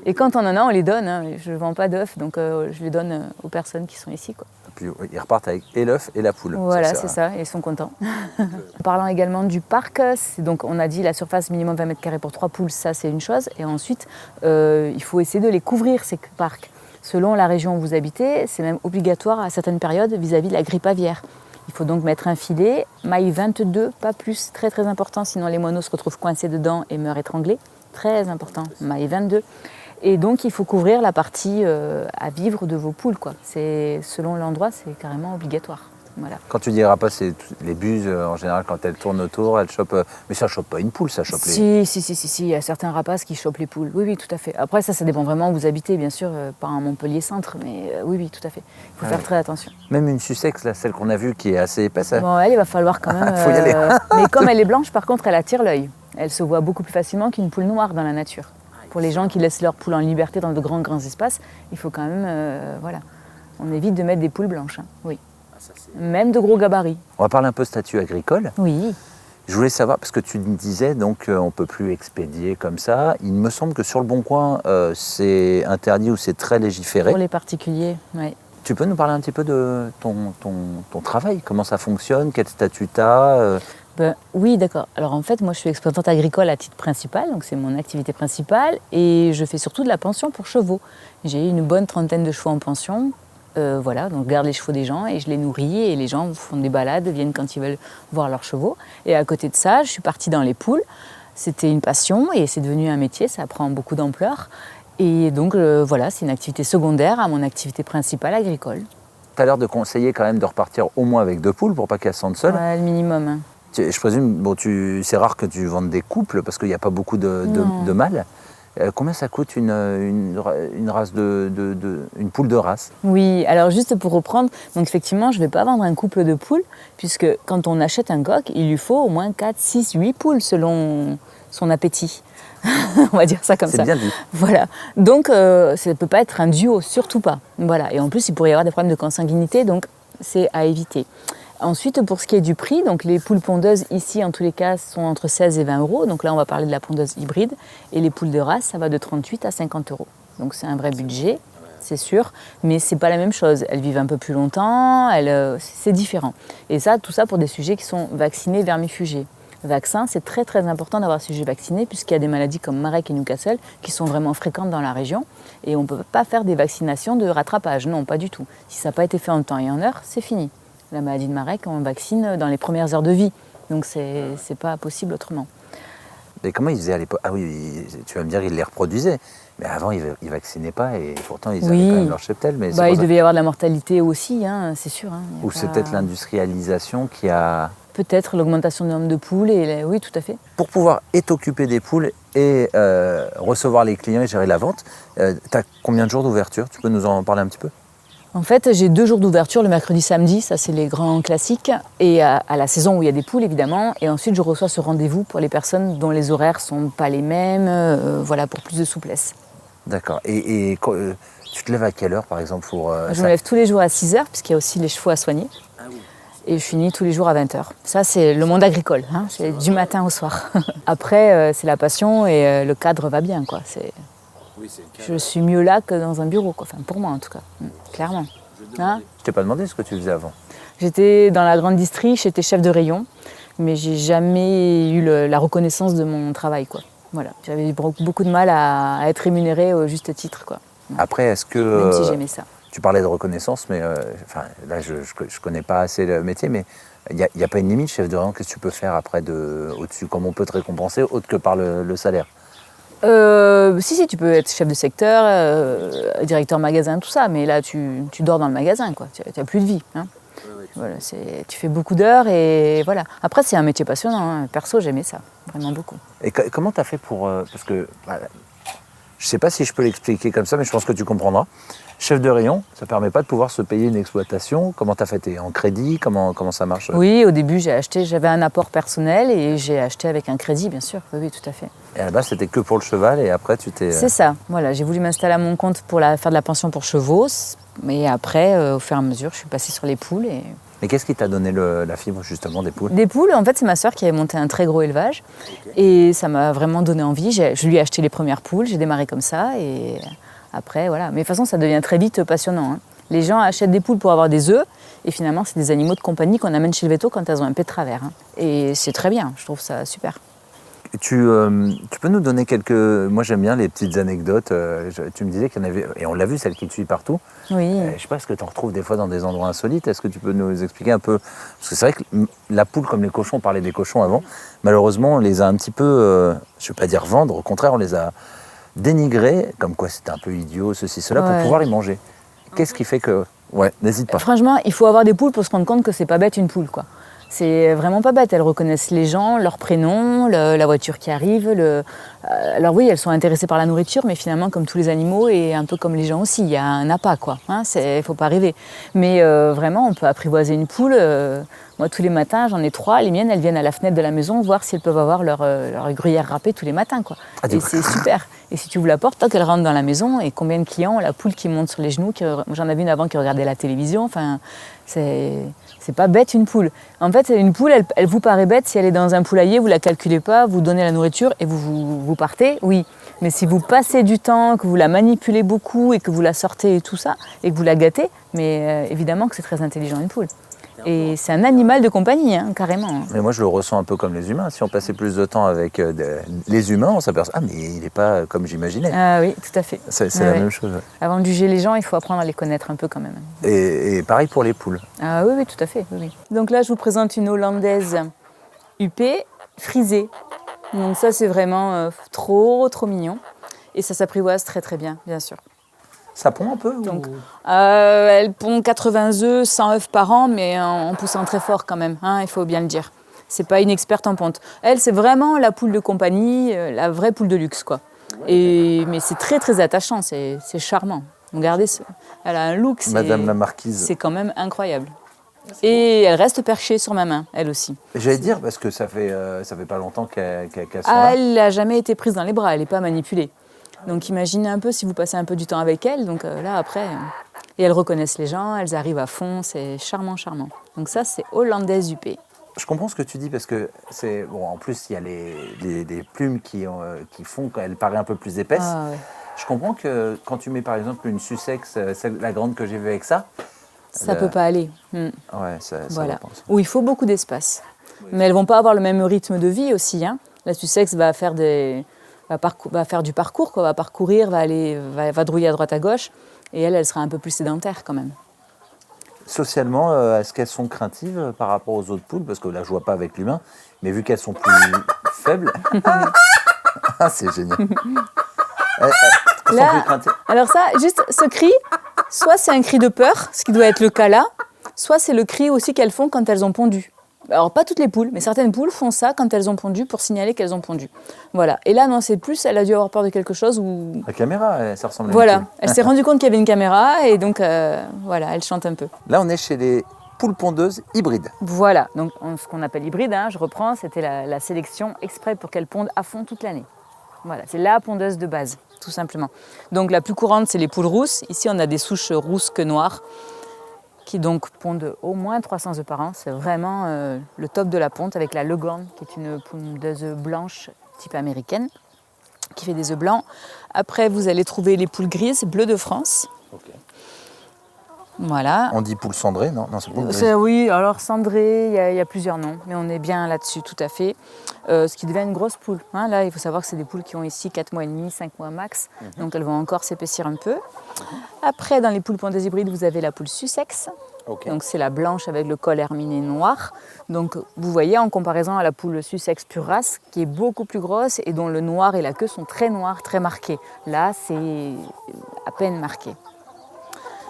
Et quand on en a, on les donne. Hein. Je ne vends pas d'œufs, donc je les donne aux personnes qui sont ici, quoi. Et puis ils repartent avec et l'œuf et la poule. Voilà, c'est ça, et ils sont contents. En parlant également du parc, donc on a dit la surface minimum 20 mètres carrés pour 3 poules, ça c'est une chose. Et ensuite, il faut essayer de les couvrir, ces parcs. Selon la région où vous habitez, c'est même obligatoire à certaines périodes vis-à-vis de la grippe aviaire. Il faut donc mettre un filet, maille 22, pas plus, très très important, sinon les moineaux se retrouvent coincés dedans et meurent étranglés. Très important, maille 22. Et donc il faut couvrir la partie à vivre de vos poules, quoi. C'est, selon l'endroit, c'est carrément obligatoire. Voilà. Quand tu dis rapace, c'est les buses en général quand elles tournent autour, elles chopent. Mais ça chope pas une poule, ça chope les. Si, il y a certains rapaces qui chopent les poules. Oui, oui, tout à fait. Après, ça dépend vraiment où vous habitez, bien sûr, pas en Montpellier centre, mais oui, oui, tout à fait. Il faut faire très attention. Même une Sussex, là, celle qu'on a vue qui est assez épaisse. Bon, elle, il va falloir quand même. Faut y aller. Mais comme elle est blanche, par contre, elle attire l'œil. Elle se voit beaucoup plus facilement qu'une poule noire dans la nature. Pour les gens qui laissent leurs poules en liberté dans de grands espaces, il faut quand même, voilà, on évite de mettre des poules blanches. Hein. Oui. Même de gros gabarits. On va parler un peu statut agricole. Oui. Je voulais savoir, parce que tu me disais, donc on ne peut plus expédier comme ça. Il me semble que sur le Bon Coin, c'est interdit ou c'est très légiféré. Pour les particuliers, oui. Tu peux nous parler un petit peu de ton travail, comment ça fonctionne, quel statut tu as Ben, oui, d'accord. Alors en fait, moi je suis exploitante agricole à titre principal, donc c'est mon activité principale, et je fais surtout de la pension pour chevaux. J'ai une bonne trentaine de chevaux en pension. Voilà, donc je garde les chevaux des gens et je les nourris et les gens font des balades, viennent quand ils veulent voir leurs chevaux. Et à côté de ça, je suis partie dans les poules. C'était une passion et c'est devenu un métier, ça prend beaucoup d'ampleur. Et donc voilà, c'est une activité secondaire à mon activité principale agricole. Tu as l'air de conseiller quand même de repartir au moins avec 2 poules pour pas qu'elles se sentent seules. Ouais, le minimum. Hein. Je présume, bon, c'est rare que tu vendes des couples parce qu'il n'y a pas beaucoup de mâles. Combien ça coûte une race une poule de race? Oui, alors juste pour reprendre, donc effectivement, je ne vais pas vendre un couple de poules, puisque quand on achète un coq, il lui faut au moins 4, 6, 8 poules selon son appétit. On va dire ça comme ça. C'est bien dit. Voilà. Donc, ça ne peut pas être un duo, surtout pas. Voilà. Et en plus, il pourrait y avoir des problèmes de consanguinité, donc c'est à éviter. Ensuite, pour ce qui est du prix, donc les poules pondeuses ici, en tous les cas, sont entre 16 et 20 euros. Donc là, on va parler de la pondeuse hybride. Et les poules de race, ça va de 38 à 50 euros. Donc c'est un vrai budget, c'est sûr, mais c'est pas la même chose. Elles vivent un peu plus longtemps, c'est différent. Et ça, tout ça pour des sujets qui sont vaccinés, vermifugés. Vaccin, c'est très très important d'avoir un sujet vacciné puisqu'il y a des maladies comme Marek et Newcastle qui sont vraiment fréquentes dans la région et on ne peut pas faire des vaccinations de rattrapage, non, pas du tout. Si ça n'a pas été fait en temps et en heure, c'est fini. La maladie de Marek, on vaccine dans les premières heures de vie, donc c'est pas possible autrement. Et comment ils faisaient à l'époque? Ah oui, tu vas me dire qu'ils les reproduisaient, mais avant ils vaccinaient pas et pourtant ils avaient quand même leur cheptel. Mais il devait y avoir de la mortalité aussi, hein, c'est sûr. Hein, ou c'est peut-être l'industrialisation qui a... Peut-être l'augmentation du nombre de poules, oui, tout à fait. Pour pouvoir t'occuper des poules et recevoir les clients et gérer la vente, tu as combien de jours d'ouverture? Tu peux nous en parler un petit peu? En fait, j'ai 2 jours d'ouverture, le mercredi, samedi, ça c'est les grands classiques, et à la saison où il y a des poules évidemment, et ensuite je reçois ce rendez-vous pour les personnes dont les horaires ne sont pas les mêmes, voilà, pour plus de souplesse. D'accord. Et tu te lèves à quelle heure par exemple pour, Je me lève tous les jours à 6h, puisqu'il y a aussi les chevaux à soigner. Et je finis tous les jours à 20h. Ça, c'est le monde agricole, hein, c'est du matin au soir. Après, c'est la passion et le cadre va bien, quoi. Je suis mieux là que dans un bureau, quoi. Enfin, pour moi en tout cas, clairement. Hein? Je t'ai pas demandé ce que tu faisais avant. J'étais dans la grande distrie, j'étais chef de rayon, mais j'ai jamais eu la reconnaissance de mon travail, quoi. Voilà, j'avais beaucoup de mal à être rémunérée au juste titre, quoi. Après, est-ce que... Même si j'aimais ça. Tu parlais de reconnaissance, mais là, je ne connais pas assez le métier, mais il n'y a pas une limite, chef de rayon, qu'est-ce que tu peux faire après au-dessus? Comment on peut te récompenser, autre que par le salaire? Si, tu peux être chef de secteur, directeur magasin, tout ça, mais là, tu dors dans le magasin, quoi. Tu n'as plus de vie. Hein. Voilà, tu fais beaucoup d'heures et voilà. Après, c'est un métier passionnant. Hein. Perso, j'aimais ça, vraiment beaucoup. Et comment tu as fait pour... parce que je ne sais pas si je peux l'expliquer comme ça, mais je pense que tu comprendras. Chef de rayon, ça ne permet pas de pouvoir se payer une exploitation. Comment tu as fait? T'es en crédit? Comment ça marche? Oui, au début, j'avais un apport personnel et j'ai acheté avec un crédit, bien sûr. Oui, tout à fait. Et à la base, c'était que pour le cheval et après, tu t'es... C'est ça, voilà. J'ai voulu m'installer à mon compte pour faire de la pension pour chevaux. Mais après, au fur et à mesure, je suis passée sur les poules. Mais qu'est-ce qui t'a donné la fibre, justement, des poules? Des poules, en fait, c'est ma sœur qui avait monté un très gros élevage. Et ça m'a vraiment donné envie. Je lui ai acheté les premières poules, j'ai démarré comme ça. Et après, voilà. Mais de toute façon, ça devient très vite passionnant, hein. Les gens achètent des poules pour avoir des œufs. Et finalement, c'est des animaux de compagnie qu'on amène chez le véto quand elles ont un pet de travers, hein. Et c'est très bien, je trouve ça super. Tu peux nous donner quelques... Moi, j'aime bien les petites anecdotes. Tu me disais qu'il y en avait... Et on l'a vu, celle qui te suit partout. Oui. Je ne sais pas, est-ce que tu en retrouves des fois dans des endroits insolites? Est-ce que tu peux nous expliquer un peu? Parce que c'est vrai que la poule, comme les cochons, on parlait des cochons avant, malheureusement, on les a un petit peu... je ne veux pas dire vendre, au contraire, on les a dénigrés, comme quoi c'était un peu idiot, ceci, cela, pour pouvoir les manger. Qu'est-ce qui fait que... Ouais, n'hésite pas. Franchement, il faut avoir des poules pour se rendre compte que c'est pas bête une poule, quoi. C'est vraiment pas bête. Elles reconnaissent les gens, leur prénom, la voiture qui arrive. Alors oui, elles sont intéressées par la nourriture, mais finalement, comme tous les animaux et un peu comme les gens aussi, il y a un appât, quoi. Hein, faut pas rêver. Mais vraiment, on peut apprivoiser une poule. Moi, tous les matins, j'en ai 3. Les miennes, elles viennent à la fenêtre de la maison voir si elles peuvent avoir leur gruyère râpée tous les matins, quoi. Et c'est super. Et si tu ouvres la porte, elle rentre dans la maison. Et combien de clients ont la poule qui monte sur les genoux? J'en avais une avant qui regardait la télévision. Enfin, c'est pas bête une poule. En fait, une poule, elle vous paraît bête si elle est dans un poulailler, vous la calculez pas, vous donnez la nourriture et vous partez, oui. Mais si vous passez du temps, que vous la manipulez beaucoup et que vous la sortez et tout ça, et que vous la gâtez, mais évidemment que c'est très intelligent une poule. Et c'est un animal de compagnie, hein, carrément. Mais moi, je le ressens un peu comme les humains. Si on passait plus de temps avec les humains, on s'aperçoit, ah, mais il n'est pas comme j'imaginais. Ah oui, tout à fait. C'est la même chose. Avant de juger les gens, il faut apprendre à les connaître un peu quand même. Et pareil pour les poules. Ah oui, tout à fait. Oui. Donc là, je vous présente une hollandaise huppée, frisée. Donc ça, c'est vraiment trop mignon. Et ça s'apprivoise très très bien, bien sûr. Ça pond un peu? Donc, elle pond 80 œufs, 100 œufs par an, mais en poussant très fort quand même, hein, il faut bien le dire. C'est pas une experte en ponte. Elle, c'est vraiment la poule de compagnie, la vraie poule de luxe, quoi. Mais c'est très très attachant, c'est charmant. Regardez, elle a un look, Madame la marquise. C'est quand même incroyable. Et elle reste perchée sur ma main, elle aussi. J'allais dire, parce que ça fait pas longtemps qu'elle soit là. là. Elle n'a jamais été prise dans les bras, elle n'est pas manipulée. Donc imaginez un peu si vous passez un peu du temps avec elle, donc là après, et elles reconnaissent les gens, elles arrivent à fond, c'est charmant. Donc ça c'est hollandaise huppée. Je comprends ce que tu dis parce que c'est bon. En plus, il y a les plumes qui font qu'elle paraît un peu plus épaisse. Ah, ouais. Je comprends que quand tu mets par exemple une Sussex, la grande que j'ai vue avec ça, ça peut pas aller. Ouais, ça voilà. Où il faut beaucoup d'espace. Mais elles vont pas avoir le même rythme de vie aussi, hein. La Sussex va faire du parcours, quoi, va parcourir, va vadrouiller à droite à gauche, et elle sera un peu plus sédentaire quand même. Socialement, est-ce qu'elles sont craintives par rapport aux autres poules? Parce que là, je vois pas avec l'humain, mais vu qu'elles sont plus faibles, c'est génial. Elles sont plus craintives. Alors ça, juste ce cri, soit c'est un cri de peur, ce qui doit être le cas là, soit c'est le cri aussi qu'elles font quand elles ont pondu. Alors pas toutes les poules, mais certaines poules font ça quand elles ont pondu pour signaler qu'elles ont pondu. Voilà. Et là non, c'est plus, elle a dû avoir peur de quelque chose ou. La caméra, ça ressemble à voilà. une poule. Elle s'est rendue compte qu'il y avait une caméra et donc voilà, elle chante un peu. Là, on est chez les poules pondeuses hybrides. Voilà. Donc ce qu'on appelle hybride, hein, je reprends, c'était la sélection exprès pour qu'elles pondent à fond toute l'année. Voilà, c'est la pondeuse de base, tout simplement. Donc la plus courante, c'est les poules rousses. Ici, on a des souches rousses que noires, qui donc pondent au moins 300 œufs par an. C'est vraiment le top de la ponte avec la Leghorn, qui est une pondeuse blanche type américaine, qui fait des œufs blancs. Après, vous allez trouver les poules grises, bleues de France. Okay. Voilà. On dit poule cendrée, non? Non, c'est poule grise. Oui, alors cendrée, il y a plusieurs noms, mais on est bien là-dessus, tout à fait. Ce qui devient une grosse poule. Hein. Là, il faut savoir que c'est des poules qui ont ici 4 mois et demi, 5 mois max, donc elles vont encore s'épaissir un peu. Après, dans les poules pondeuses hybrides, vous avez la poule Sussex. Okay. Donc c'est la blanche avec le col herminé noir. Donc vous voyez en comparaison à la poule Sussex pure race, qui est beaucoup plus grosse et dont le noir et la queue sont très noirs, très marqués. Là, c'est à peine marqué.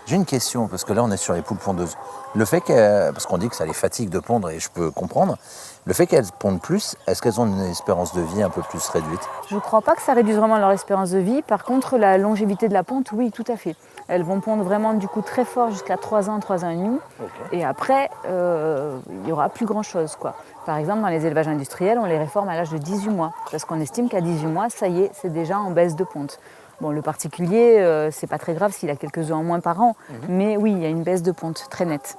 J'ai une question, parce que là on est sur les poules pondeuses. Parce qu'on dit que ça les fatigue de pondre, et je peux comprendre, le fait qu'elles pondent plus, est-ce qu'elles ont une espérance de vie un peu plus réduite? Je ne crois pas que ça réduise vraiment leur espérance de vie. Par contre, la longévité de la ponte, oui, tout à fait. Elles vont pondre vraiment du coup très fort jusqu'à 3 ans, 3 ans et demi. Okay. Et après, il n'y aura plus grand-chose, quoi. Par exemple, dans les élevages industriels, on les réforme à l'âge de 18 mois. Parce qu'on estime qu'à 18 mois, ça y est, c'est déjà en baisse de ponte. Bon, le particulier, c'est pas très grave s'il a quelques œufs en moins par an. Mais oui, il y a une baisse de ponte très nette.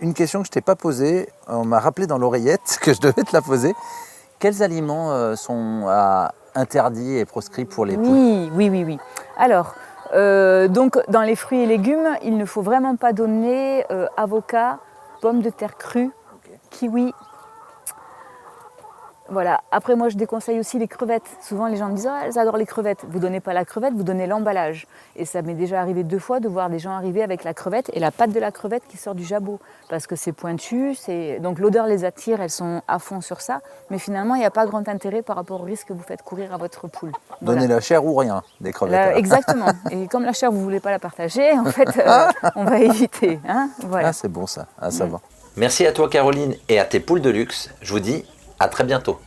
Une question que je ne t'ai pas posée, on m'a rappelé dans l'oreillette que je devais te la poser. Quels aliments sont interdits et proscrits pour les poules? Oui. Alors, donc dans les fruits et légumes, il ne faut vraiment pas donner avocat, pommes de terre crues, kiwi. Voilà. Après, moi, je déconseille aussi les crevettes. Souvent, les gens me disent « Ah, elles adorent les crevettes ». Vous ne donnez pas la crevette, vous donnez l'emballage. Et ça m'est déjà arrivé 2 fois de voir des gens arriver avec la crevette et la patte de la crevette qui sort du jabot. Parce que c'est pointu, donc l'odeur les attire, elles sont à fond sur ça. Mais finalement, il n'y a pas grand intérêt par rapport au risque que vous faites courir à votre poule. Voilà. Donnez la chair ou rien des crevettes. Exactement. Et comme la chair, vous ne voulez pas la partager, en fait, on va éviter. Hein, voilà. Ah, c'est bon ça, à savoir. Merci à toi Caroline et à tes poules de luxe. Je vous dis à très bientôt.